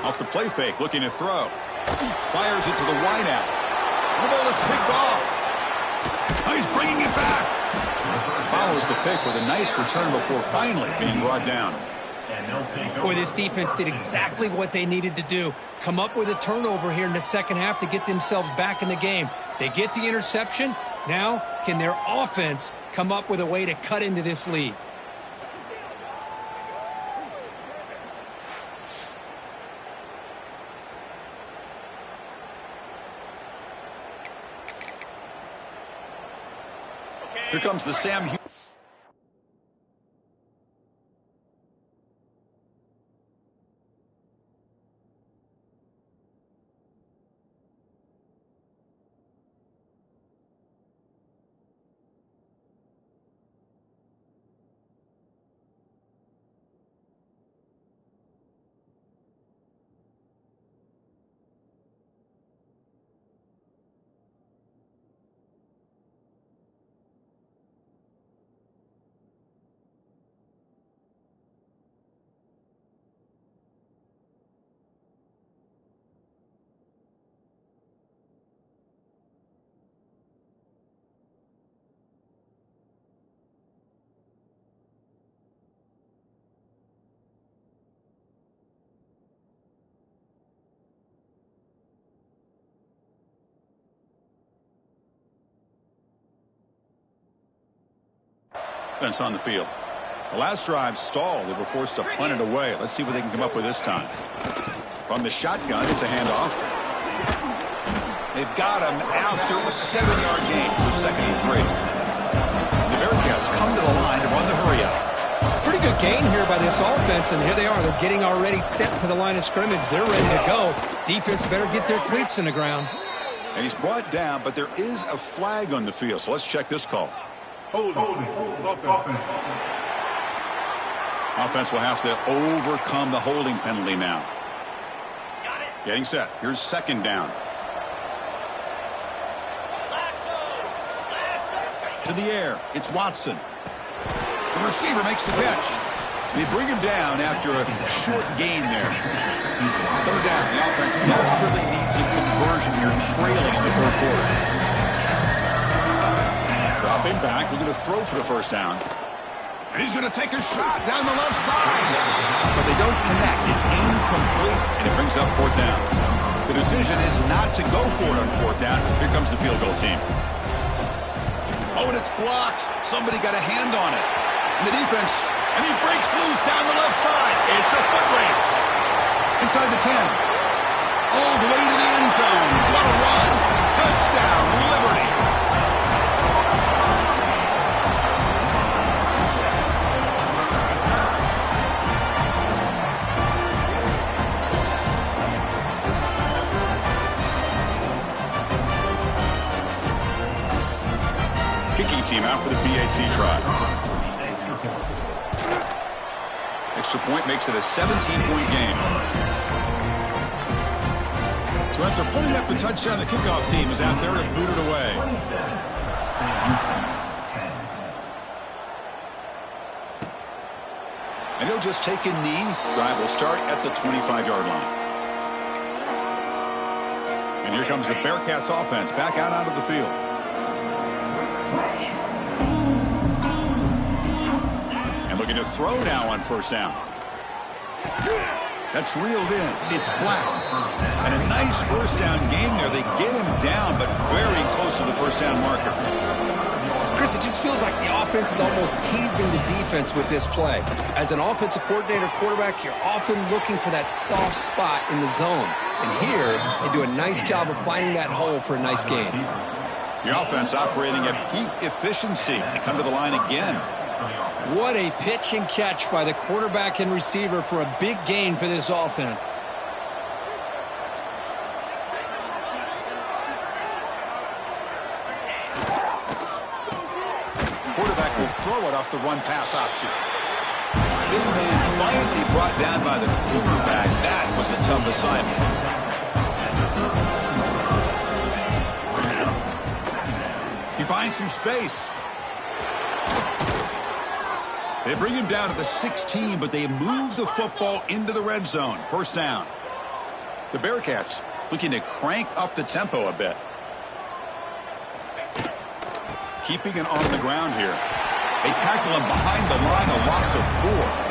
Off the play fake, looking to throw. Fires it to the wideout. The ball is picked off. Oh, he's bringing it back. Follows the pick with a nice return before finally being brought down. Boy, this defense did exactly what they needed to do. Come up with a turnover here in the second half to get themselves back in the game. They get the interception. Now, can their offense come up with a way to cut into this lead? Here comes the Sam Houston. Offense on the field. The last drive stalled. They were forced to punt it away. Let's see what they can come up with this time. From the shotgun, it's a handoff. They've got him after a 7-yard gain, so 2nd and 3. The Bearcats come to the line to run the hurry up. Pretty good gain here by this offense, and here they are. They're getting already set to the line of scrimmage. They're ready to go. Defense better get their cleats in the ground. And he's brought down, but there is a flag on the field, so let's check this call. Offense will have to overcome the holding penalty now. Getting set. Here's 2nd down. To the air. It's Watson. The receiver makes the catch. They bring him down after a short gain there. 3rd down. The offense desperately needs a conversion here, trailing in the 3rd quarter. Dropping back, looking to throw for the 1st down. And he's going to take a shot down the left side. But they don't connect. It's incomplete, and it brings up 4th down. The decision is not to go for it on 4th down. Here comes the field goal team. Oh, and it's blocked. Somebody got a hand on it. And the defense, and he breaks loose down the left side. It's a foot race. Inside the 10. All the way to the end zone. What a run. Touchdown, Liberty. Kicking team out for the PAT try. Extra point makes it a 17-point game. So after putting up the touchdown, the kickoff team is out there to boot it away. And he'll just take a knee. Drive will start at the 25-yard line. And here comes the Bearcats offense back out onto the field. And looking to throw now on 1st down. That's reeled in. It's Black. And a nice 1st down gain there. They get him down, but very close to the 1st down marker. Chris, it just feels like the offense is almost teasing the defense with this play. As an offensive coordinator, quarterback, you're often looking for that soft spot in the zone. And here, they do a nice job of finding that hole for a nice gain. The offense operating at peak efficiency. They come to the line again. What a pitch and catch by the quarterback and receiver for a big gain for this offense. Quarterback will throw it off the run-pass option. Big man finally brought down by the quarterback. That was a tough assignment. find some space. They bring him down to the 16, but they move the football into the red zone. First down. The Bearcats looking to crank up the tempo a bit. Keeping it on the ground here. They tackle him behind the line, a loss of 4.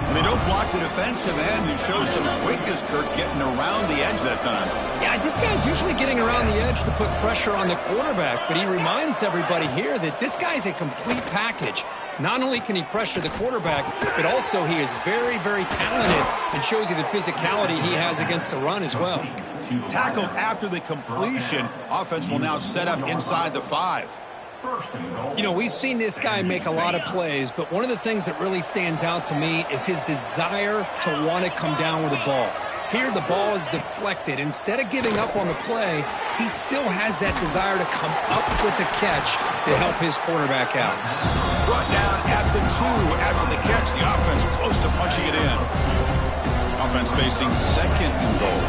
And they don't block the defensive end, who shows some quickness, Kirk, getting around the edge that time. Yeah, this guy's usually getting around the edge to put pressure on the quarterback, but he reminds everybody here that this guy's a complete package. Not only can he pressure the quarterback, but also he is very, very talented and shows you the physicality he has against the run as well. Tackled after the completion. Offense will now set up inside the 5. You know, we've seen this guy make a lot of plays, but one of the things that really stands out to me is his desire to want to come down with the ball. Here, the ball is deflected. Instead of giving up on the play, he still has that desire to come up with the catch to help his quarterback out. Brought down at the 2 after the catch. The offense close to punching it in. Offense facing second and goal.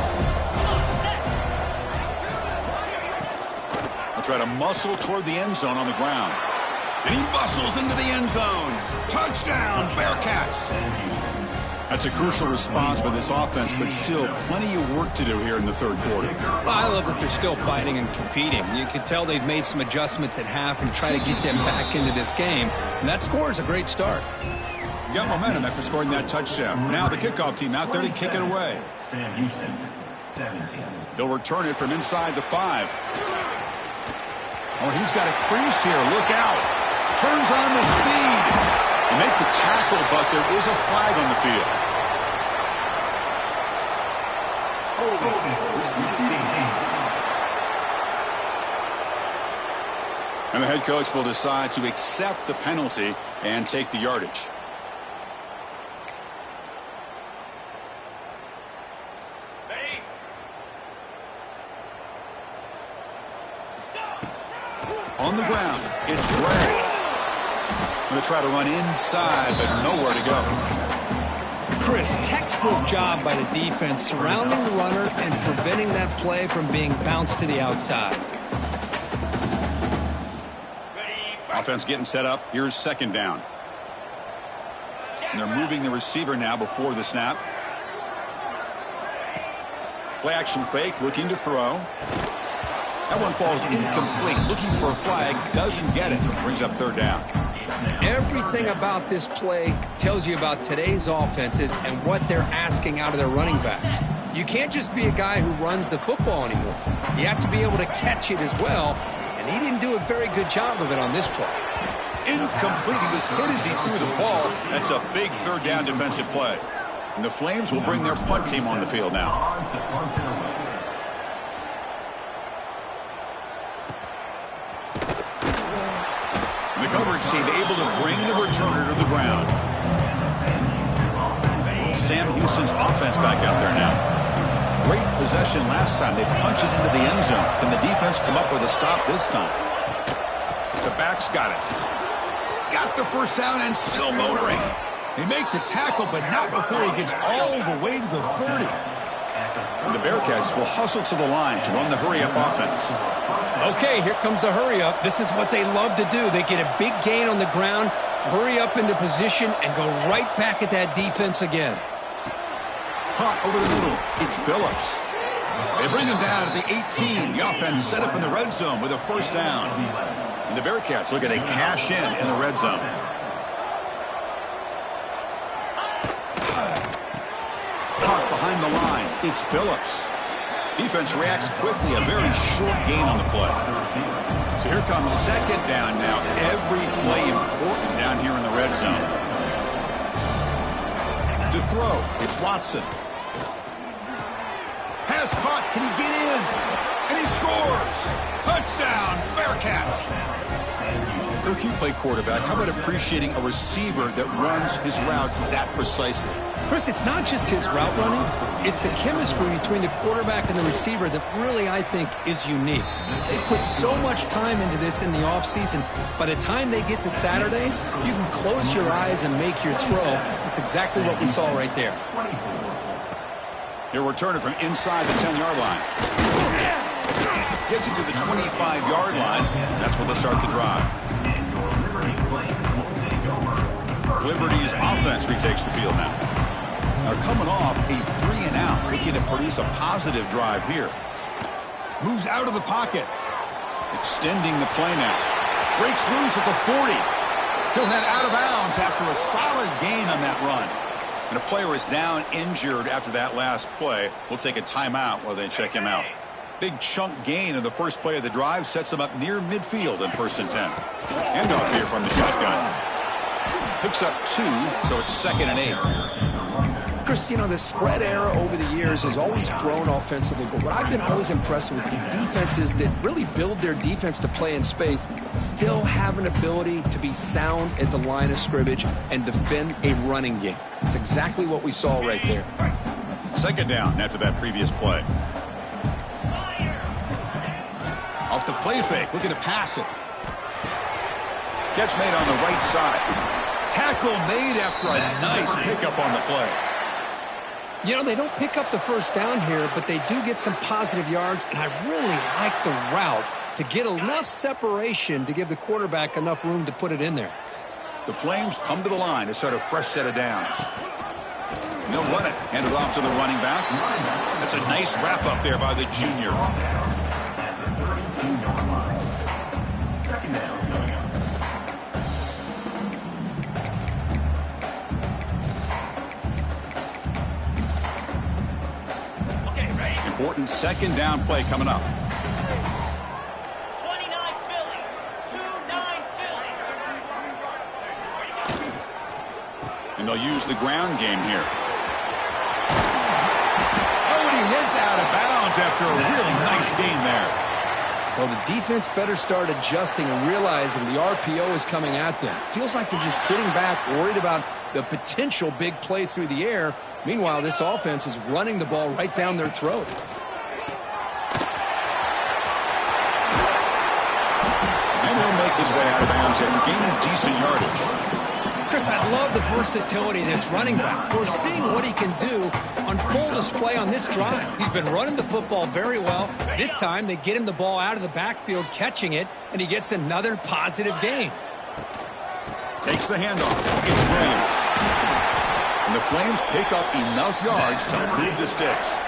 Try to muscle toward the end zone on the ground. And he muscles into the end zone. Touchdown, Bearcats. That's a crucial response by this offense, but still plenty of work to do here in the third quarter. Well, I love that they're still fighting and competing. You can tell they've made some adjustments at half and try to get them back into this game. And that score is a great start. You got momentum after scoring that touchdown. Now the kickoff team out there to kick it away. He'll return it from inside the 5. Oh, he's got a crease here. Look out. Turns on the speed. They make the tackle, but there is a flag on the field. And the head coach will decide to accept the penalty and take the yardage. On the ground, it's Gray. Going to try to run inside, but nowhere to go. Chris, textbook job by the defense surrounding the runner and preventing that play from being bounced to the outside. Offense getting set up. Here's second down. And they're moving the receiver now before the snap. Play action fake, looking to throw. That one falls incomplete. Looking for a flag, doesn't get it. Brings up third down. Everything about this play tells you about today's offenses and what they're asking out of their running backs. You can't just be a guy who runs the football anymore. You have to be able to catch it as well, and he didn't do a very good job of it on this play. Incomplete. He was hit as he threw the ball. That's a big third down defensive play. And the Flames will bring their punt team on the field now. The coverage team able to bring the returner to the ground. Sam Houston's offense back out there now. Great possession last time. They punched it into the end zone. Can the defense come up with a stop this time? The back's got it. He's got the first down and still motoring. They make the tackle, but not before he gets all the way to the 30. And the Bearcats will hustle to the line to run the hurry-up offense. Okay, here comes the hurry-up. This is what they love to do. They get a big gain on the ground, hurry up into position, and go right back at that defense again. Hot over the middle. It's Phillips. They bring him down at the 18. The offense set up in the red zone with a first down. And the Bearcats looking to cash in the red zone. Hot behind the line. It's Phillips. Defense reacts quickly. A very short gain on the play. So here comes second down now. Every play important down here in the red zone. To throw, it's Watson. Pass caught. Can he get in? And he scores. Touchdown, Bearcats. Kirk, you play quarterback. How about appreciating a receiver that runs his routes that precisely? Chris, it's not just his route running. It's the chemistry between the quarterback and the receiver that really, I think, is unique. They put so much time into this in the offseason. By the time they get to Saturdays, you can close your eyes and make your throw. That's exactly what we saw right there. He'll return it from inside the 10-yard line. Gets it to the 25-yard line. That's where they'll start the drive. Liberty's offense retakes the field now. They're coming off a 3-and-out, looking to produce a positive drive here. Moves out of the pocket. Extending the play now. Breaks loose at the 40. He'll head out of bounds after a solid gain on that run. And a player is down injured after that last play. We'll take a timeout while they check him out. Big chunk gain in the first play of the drive sets him up near midfield in 1st and 10. Handoff here from the shotgun. Picks up 2, so it's 2nd and 8. Chris, you know, the spread era over the years has always grown offensively, but what I've been always impressed with defenses that really build their defense to play in space still have an ability to be sound at the line of scrimmage and defend a running game. It's exactly what we saw right there. 2nd down after that previous play. Off the play fake, looking to pass it. Catch made on the right side. Tackle made after a nice pickup on the play. You know, they don't pick up the 1st down here, but they do get some positive yards, and I really like the route to get enough separation to give the quarterback enough room to put it in there. The Flames come to the line to start a fresh set of downs. They'll run it. Hand it off to the running back. That's a nice wrap up there by the junior. Important 2nd down play coming up. 29 Philly, 2-9 Philly. And they'll use the ground game here. Oh, and he heads out of bounds after a really nice gain there. Well, the defense better start adjusting and realizing the RPO is coming at them. Feels like they're just sitting back, worried about the potential big play through the air. Meanwhile, this offense is running the ball right down their throat. And he'll make his way out of bounds after gaining decent yardage. Chris, I love the versatility of this running back. We're seeing what he can do on full display on this drive. He's been running the football very well. This time, they get him the ball out of the backfield, catching it, and he gets another positive gain. Takes the handoff. It's Williams. And the Flames pick up enough yards to move the sticks.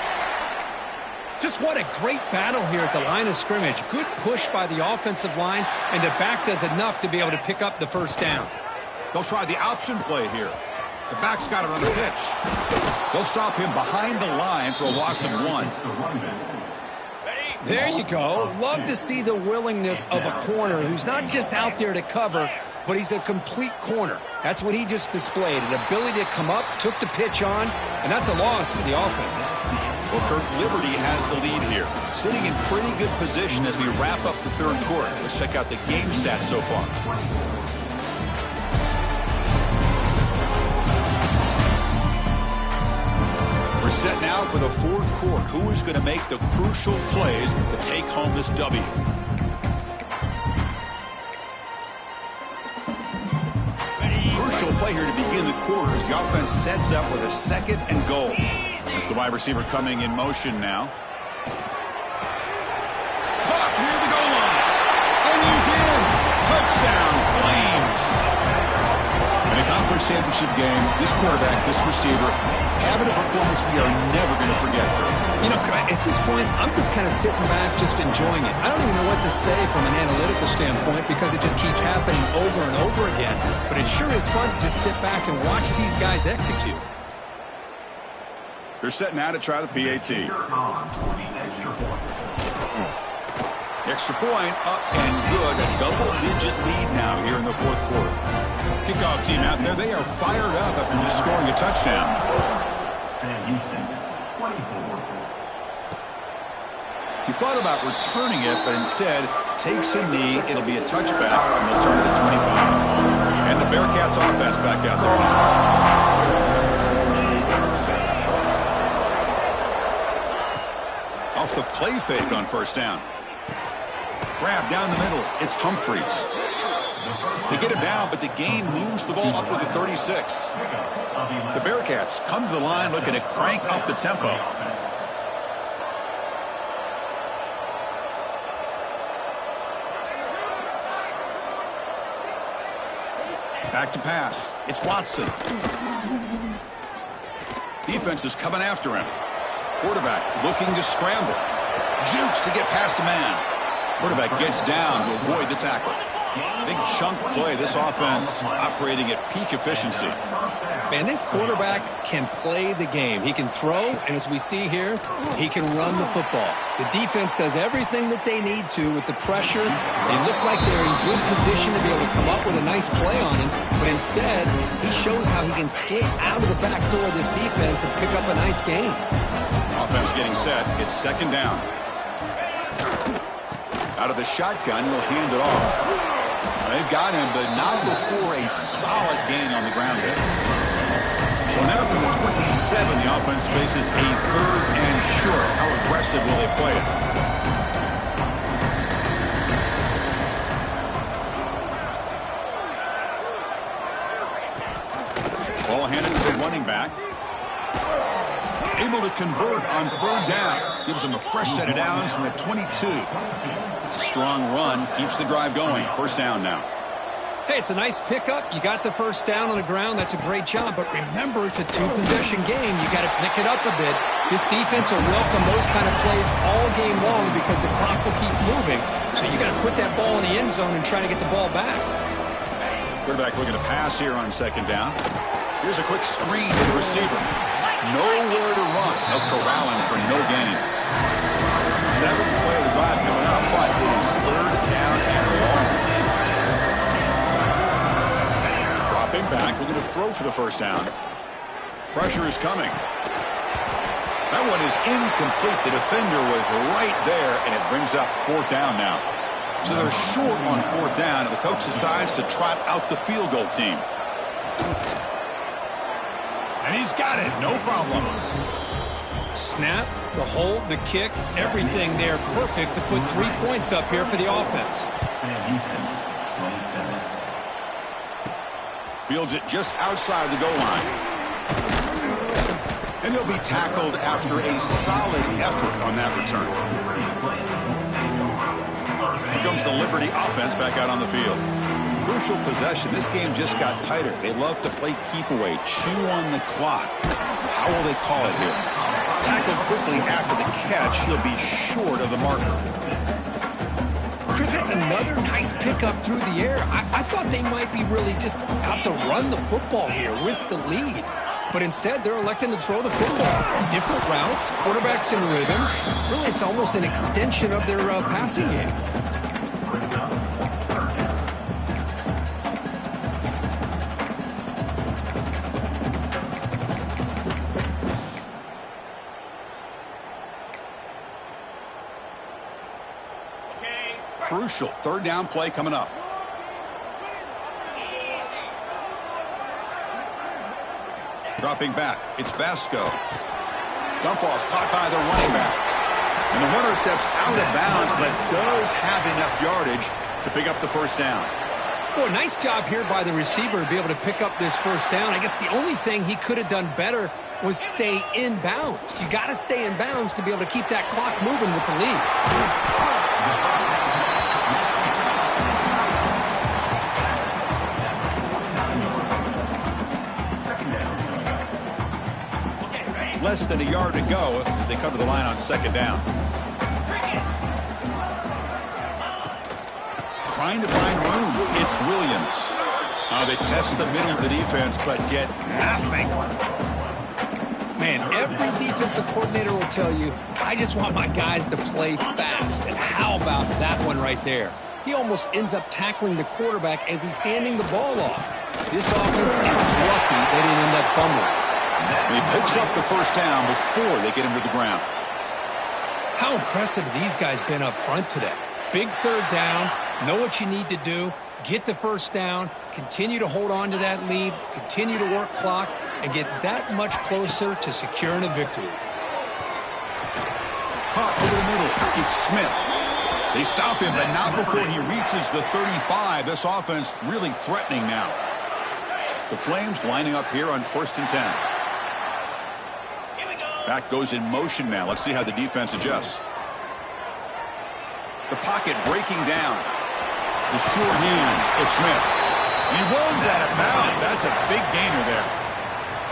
Just what a great battle here at the line of scrimmage. Good push by the offensive line, and the back does enough to be able to pick up the 1st down. They'll try the option play here. The back's got it on the pitch. They'll stop him behind the line for a loss of 1. There you go. Love to see the willingness of a corner who's not just out there to cover, but he's a complete corner. That's what he just displayed, an ability to come up, took the pitch on, and that's a loss for the offense. Well, Kirk, Liberty has the lead here, sitting in pretty good position as we wrap up the 3rd quarter. Let's check out the game stats so far. We're set now for the 4th quarter. Who is going to make the crucial plays to take home this W? Crucial play here to begin the quarter as the offense sets up with a 2nd and goal. It's the wide receiver coming in motion now. Caught near the goal line. And he's in. Touchdown, Flames. In a conference championship game, this quarterback, this receiver, having a performance we are never going to forget. You know, at this point, I'm just kind of sitting back, just enjoying it. I don't even know what to say from an analytical standpoint because it just keeps happening over and over again. But it sure is fun to just sit back and watch these guys execute. They're set now to try the PAT. Extra point up and good. A double-digit lead now here in the 4th quarter. Kickoff team out there. They are fired up after just scoring a touchdown. He thought about returning it, but instead takes a knee. It'll be a touchback, and they'll start at the 25. And the Bearcats offense back out there now. Off the play fake on 1st down. Grab down the middle. It's Humphreys. They get him down, but the gain moves the ball up to the 36. The Bearcats come to the line looking to crank up the tempo. Back to pass. It's Watson. Defense is coming after him. Quarterback looking to scramble. Jukes to get past a man. Quarterback gets down to avoid the tackle. Big chunk play. This offense operating at peak efficiency. Man, this quarterback can play the game. He can throw, and as we see here, he can run the football. The defense does everything that they need to with the pressure. They look like they're in good position to be able to come up with a nice play on him, but instead, he shows how he can slip out of the back door of this defense and pick up a nice gain. Offense getting set. It's second down. Out of the shotgun, he'll hand it off. They've got him, but not before a solid gain on the ground there. So now from the 27, the offense faces a 3rd and short. How aggressive will they play it? Ball handed to the running back. Able to convert on 3rd down. Gives them a fresh set of downs from the 22. It's a strong run. Keeps the drive going. First down now. Hey, it's a nice pickup. You got the first down on the ground. That's a great job. But remember, it's a 2-possession game. You got to pick it up a bit. This defense will welcome those kind of plays all game long because the clock will keep moving. So you got to put that ball in the end zone and try to get the ball back. Quarterback looking to pass here on second down. Here's a quick screen to the receiver. Nowhere to run. They'll corral him for no gain. 7th play of the drive coming up, but it is 3rd down and long. Dropping back, looking to throw for the first down. Pressure is coming. That one is incomplete. The defender was right there, and it brings up 4th down now. So they're short on 4th down, and the coach decides to trot out the field goal team. And he's got it, no problem. Snap, the hold, the kick, everything there perfect to put 3 points up here for the offense. Fields it just outside the goal line. And he'll be tackled after a solid effort on that return. Here comes the Liberty offense back out on the field. Crucial possession. This game just got tighter. They love to play keep away, chew on the clock. How will they call it here? Tackled quickly after the catch. He'll be short of the marker. Chris, that's another nice pickup through the air. I thought they might be really just out to run the football here with the lead. But instead, they're electing to throw the football. Different routes, quarterbacks in rhythm. Really, it's almost an extension of their passing game. Crucial 3rd down play coming up. Dropping back, it's Vasco. Dump off caught by the running back. And the runner steps out of bounds, but does have enough yardage to pick up the first down. Boy, nice job here by the receiver to be able to pick up this first down. I guess the only thing he could have done better was stay in bounds. You got to stay in bounds to be able to keep that clock moving with the lead. Less than a yard to go as they come to the line on second down. Trying to find room. It's Williams. They test the middle of the defense, but get nothing. Man, every defensive coordinator will tell you, I just want my guys to play fast. And how about that one right there? He almost ends up tackling the quarterback as he's handing the ball off. This offense is lucky they didn't end up fumbling. He picks up the first down before they get him to the ground. How impressive have these guys been up front today? Big 3rd down, know what you need to do, get the first down, continue to hold on to that lead, continue to work clock, and get that much closer to securing a victory. Caught over the middle. It's Smith. They stop him, but not before he reaches the 35. This offense really threatening now. The Flames lining up here on 1st and 10. Back goes in motion now. Let's see how the defense adjusts. The pocket breaking down. The sure hands. It's Smith. He runs out of bounds. That's a big gainer there.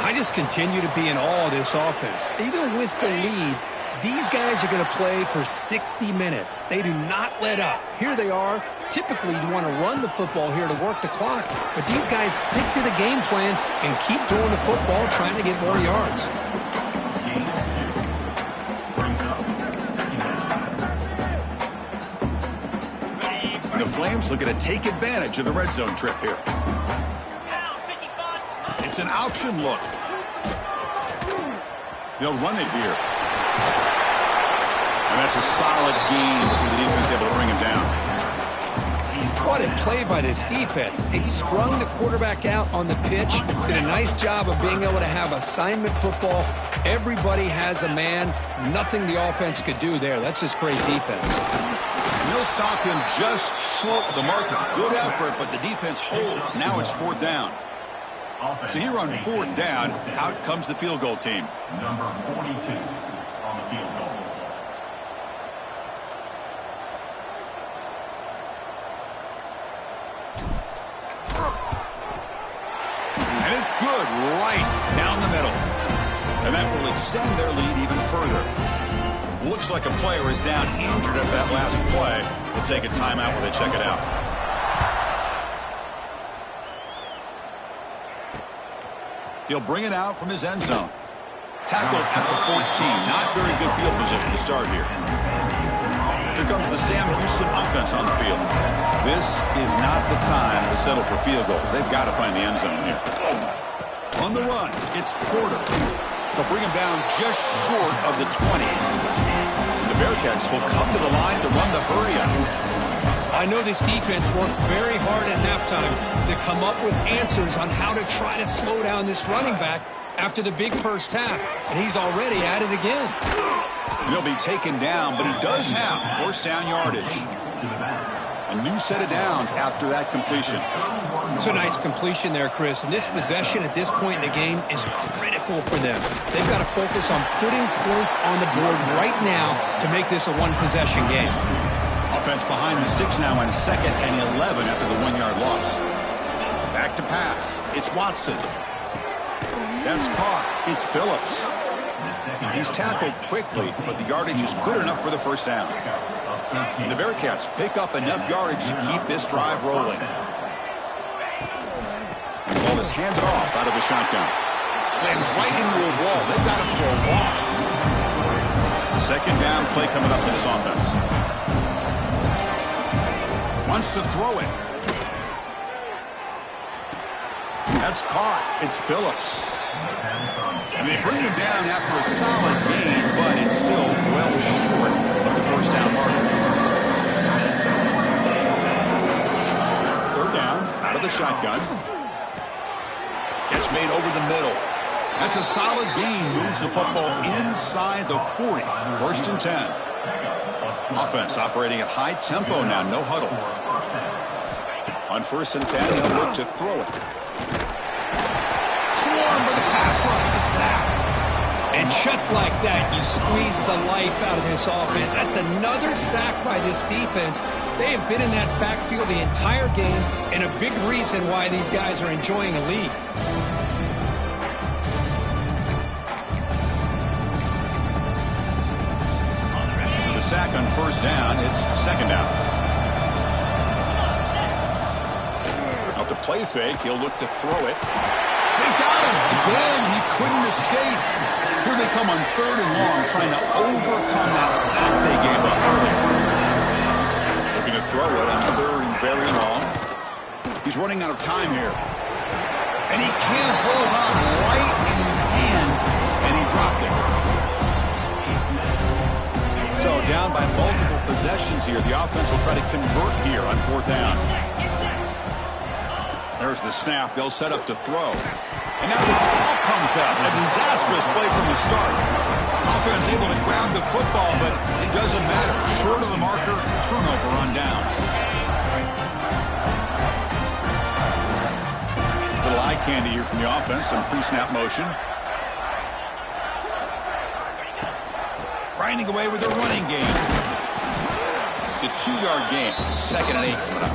I just continue to be in awe of this offense. Even with the lead, these guys are going to play for 60 minutes. They do not let up. Here they are. Typically, you want to run the football here to work the clock, but these guys stick to the game plan and keep throwing the football, trying to get more yards. The Flames looking to take advantage of the red zone trip here. It's an option look. They'll run it here. And that's a solid gain before the defense able to bring him down. What a play by this defense. They strung the quarterback out on the pitch, did a nice job of being able to have assignment football. Everybody has a man. Nothing the offense could do there. That's just great defense. And they'll stop him just short of the marker. Good effort, but the defense holds. Now it's 4th down. So here on 4th down, out comes the field goal team. Number 42 on the field goal. And it's good right down the middle. And that will extend their lead even further. Looks like a player is down injured at that last play. We'll take a timeout while they check it out. He'll bring it out from his end zone. Tackled at the 14. Not very good field position to start here. Here comes the Sam Houston offense on the field. This is not the time to settle for field goals. They've got to find the end zone here. On the run, it's Porter. They'll bring him down just short of the 20. The Bearcats will come to the line to run the hurry-up. I know this defense worked very hard at halftime to come up with answers on how to try to slow down this running back after the big first half, and he's already at it again. He'll be taken down, but he does have 1st down yardage. A new set of downs after that completion. It's a nice completion there, Chris, and this possession at this point in the game is critical for them. They've got to focus on putting points on the board right now to make this a one-possession game. Offense behind the 6 now on 2nd and 11 after the 1-yard loss. Back to pass. It's Watson. That's caught. It's Phillips. He's tackled quickly, but the yardage is good enough for the 1st down. The Bearcats pick up enough yardage to keep this drive rolling. The ball is handed off out of the shotgun. Slams right into a wall. They've got him for a loss. 2nd down play coming up for this offense. Wants to throw it. That's caught. It's Phillips. And they bring him down after a solid gain, but it's still well short of the 1st down marker. 3rd down, out of the shotgun. Catch made over the middle. That's a solid gain. Moves the football inside the 40. 1st and 10. Offense operating at high tempo now. No huddle. On 1st and 10, he'll look to throw it. Swarmed by the pass rush, the sack. And just like that, you squeeze the life out of this offense. That's another sack by this defense. They have been in that backfield the entire game, and a big reason why these guys are enjoying a lead. The sack on 1st down, it's 2nd down. Off the play fake, he'll look to throw it. They got him! Again, he couldn't escape. Here they come on 3rd and long, trying to overcome that sack they gave up earlier. Looking to throw it on 3rd and very long. He's running out of time here. And he can't hold on right in his hands, and he dropped it. So down by multiple possessions here. The offense will try to convert here on 4th down. There's the snap. They'll set up to throw. And now the ball comes out. A disastrous play from the start. Offense able to grab the football, but it doesn't matter. Short of the marker, turnover on downs. Little eye candy here from the offense. Some pre-snap motion. Grinding away with a running game. It's a 2-yard game. 2nd and 8 coming up.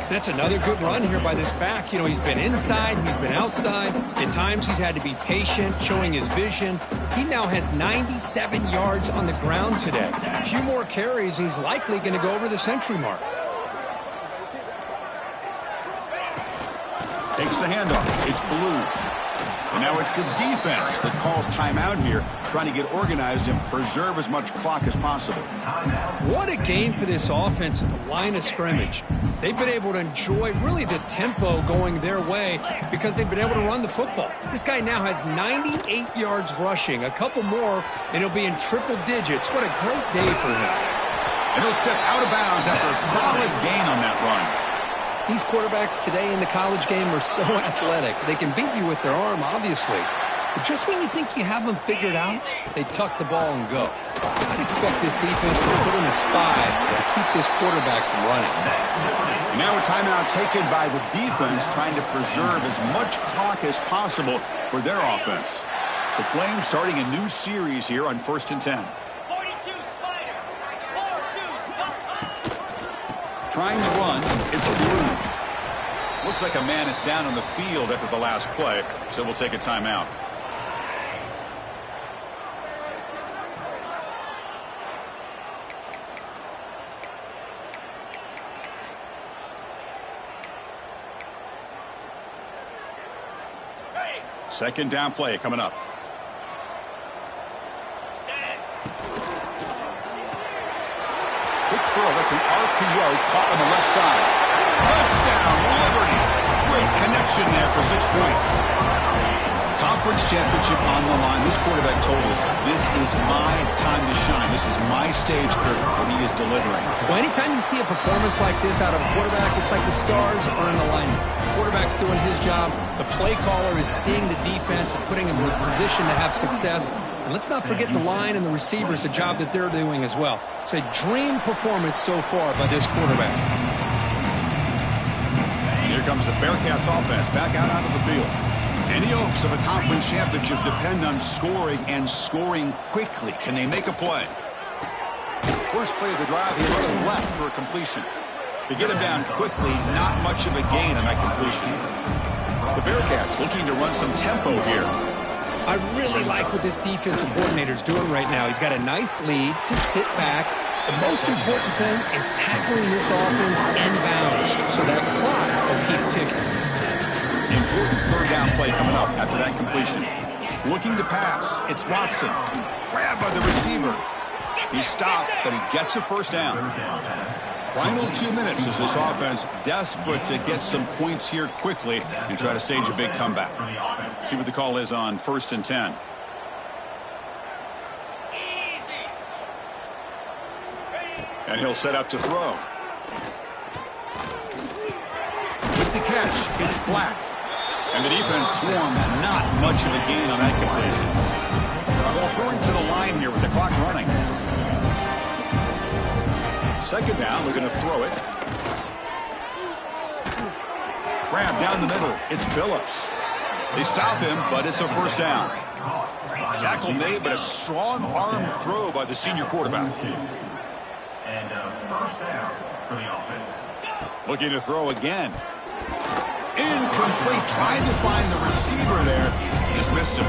That's another good run here by this back. You know, he's been inside, he's been outside. At times he's had to be patient, showing his vision. He now has 97 yards on the ground today. A few more carries, he's likely going to go over the century mark. Takes the handoff. It's Blue. And now it's the defense that calls timeout here, trying to get organized and preserve as much clock as possible. What a game for this offense at the line of scrimmage. They've been able to enjoy really the tempo going their way because they've been able to run the football. This guy now has 98 yards rushing, a couple more, and he'll be in triple digits. What a great day for him. And he'll step out of bounds after a solid gain on that run. These quarterbacks today in the college game are so athletic. They can beat you with their arm, obviously. But just when you think you have them figured out, they tuck the ball and go. I'd expect this defense to put in a spy to keep this quarterback from running. And now a timeout taken by the defense, trying to preserve as much clock as possible for their offense. The Flames starting a new series here on 1st and 10. 42 Spider. 4-2 Spider. Trying to run, it's Blue. Looks like a man is down on the field after the last play, so we'll take a timeout. Second down play coming up. Quick throw, that's an RPO caught on the left side. Touchdown, Liberty. Great connection there for 6 points. Conference championship on the line. This quarterback told us, this is my time to shine. This is my stage, Kurt, what he is delivering. Well, anytime you see a performance like this out of a quarterback, it's like the stars are in alignment. The quarterback's doing his job. The play caller is seeing the defense and putting him in a position to have success. And let's not forget the line and the receivers, the job that they're doing as well. It's a dream performance so far by this quarterback. And here comes the Bearcats offense back out onto the field. Any hopes of a conference championship depend on scoring and scoring quickly. Can they make a play? First play of the drive, he looks left for a completion. To get him down quickly, not much of a gain on that completion. The Bearcats looking to run some tempo here. I really like what this defensive coordinator is doing right now. He's got a nice lead to sit back. The most important thing is tackling this offense inbounds so that clock will keep ticking. Important third down play coming up after that completion. Looking to pass. It's Watson. Grabbed by the receiver. He stopped, but he gets a first down. Final 2 minutes as this offense desperate to get some points here quickly and try to stage a big comeback. See what the call is on 1st and 10. And he'll set up to throw. With the catch, it's Black. And the defense swarms, not much of a gain on that completion. We'll hurry to the line here with the clock running. Second down, we're going to throw it. Grab down the middle. It's Phillips. They stop him, but it's a first down. Tackle made, but a strong arm throw by the senior quarterback. And first down for the offense. Looking to throw again. Incomplete. Trying to find the receiver there. Just missed him.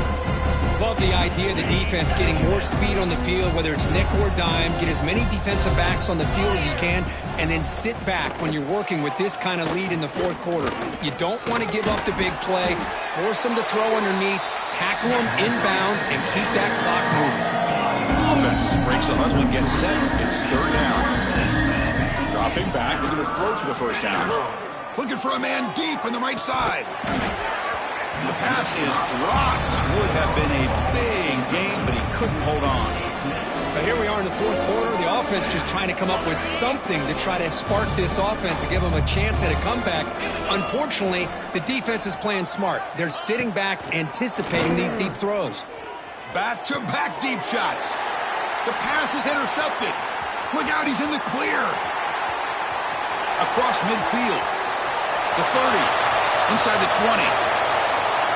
Love the idea of the defense getting more speed on the field, whether it's nickel or dime, get as many defensive backs on the field as you can, and then sit back when you're working with this kind of lead in the fourth quarter. You don't want to give up the big play, force them to throw underneath, tackle them inbounds, and keep that clock moving. Offense breaks a huddle and gets set. It's third down. Dropping back, they're going to throw for the first down. Looking for a man deep on the right side. And the pass is dropped. Would have been a big game, but he couldn't hold on. But here we are in the fourth quarter. The offense just trying to come up with something to try to spark this offense to give them a chance at a comeback. Unfortunately, the defense is playing smart. They're sitting back, anticipating these deep throws. Back-to-back deep shots. The pass is intercepted. Look out, he's in the clear. Across midfield. The 30. Inside the 20.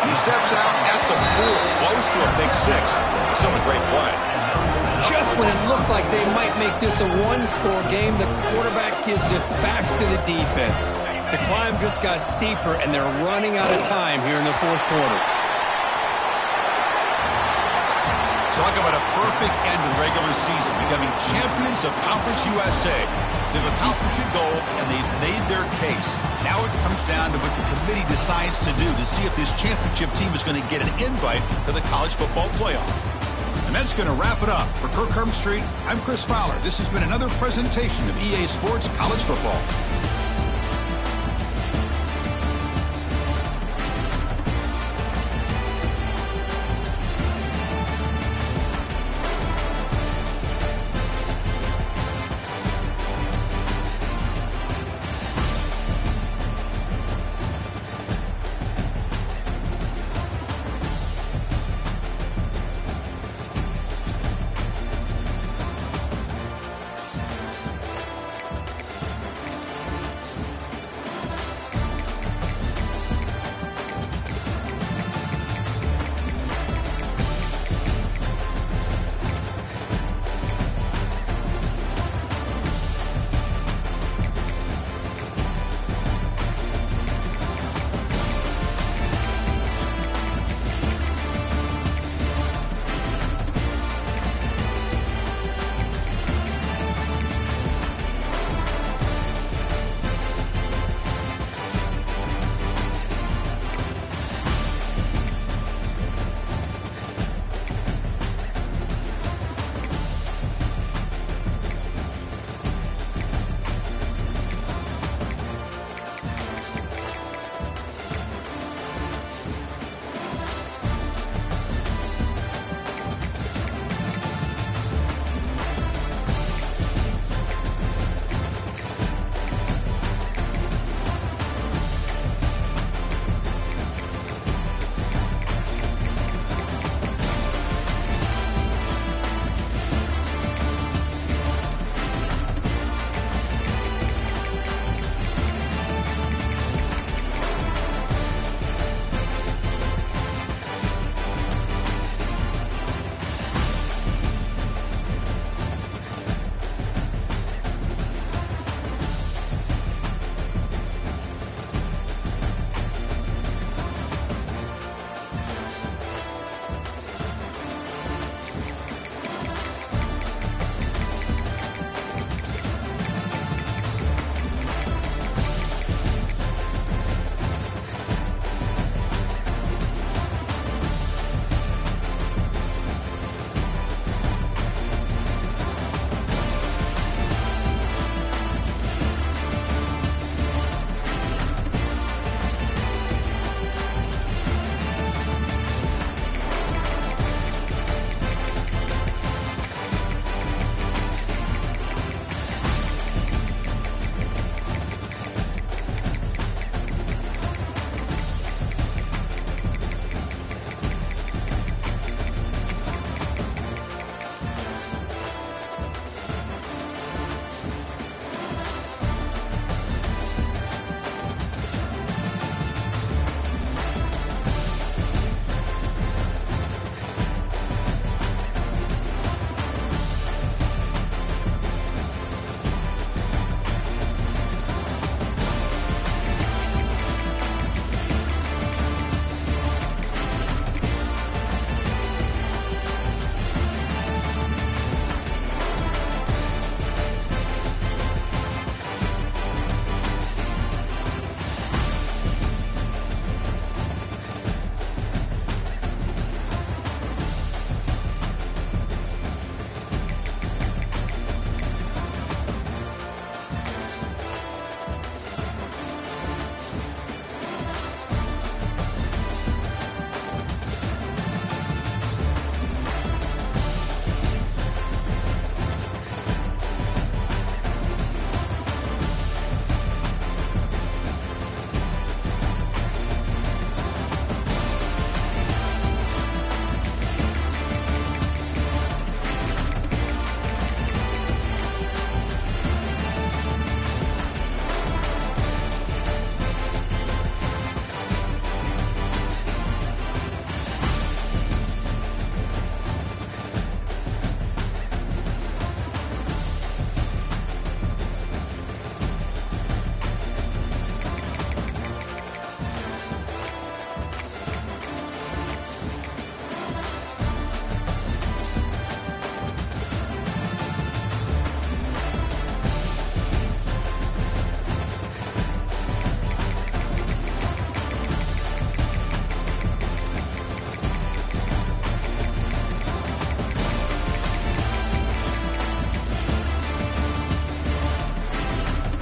And he steps out at the 4, close to a big 6. Still a great play. Just when it looked like they might make this a one-score game, the quarterback gives it back to the defense. The climb just got steeper, and they're running out of time here in the fourth quarter. Talk about a perfect end to the regular season, becoming champions of Conference USA. They've accomplished a goal, and they've made their case. Now it comes down to what the committee decides to do to see if this championship team is going to get an invite to the college football playoff. And that's going to wrap it up. For Kirk Street, I'm Chris Fowler. This has been another presentation of EA Sports College Football.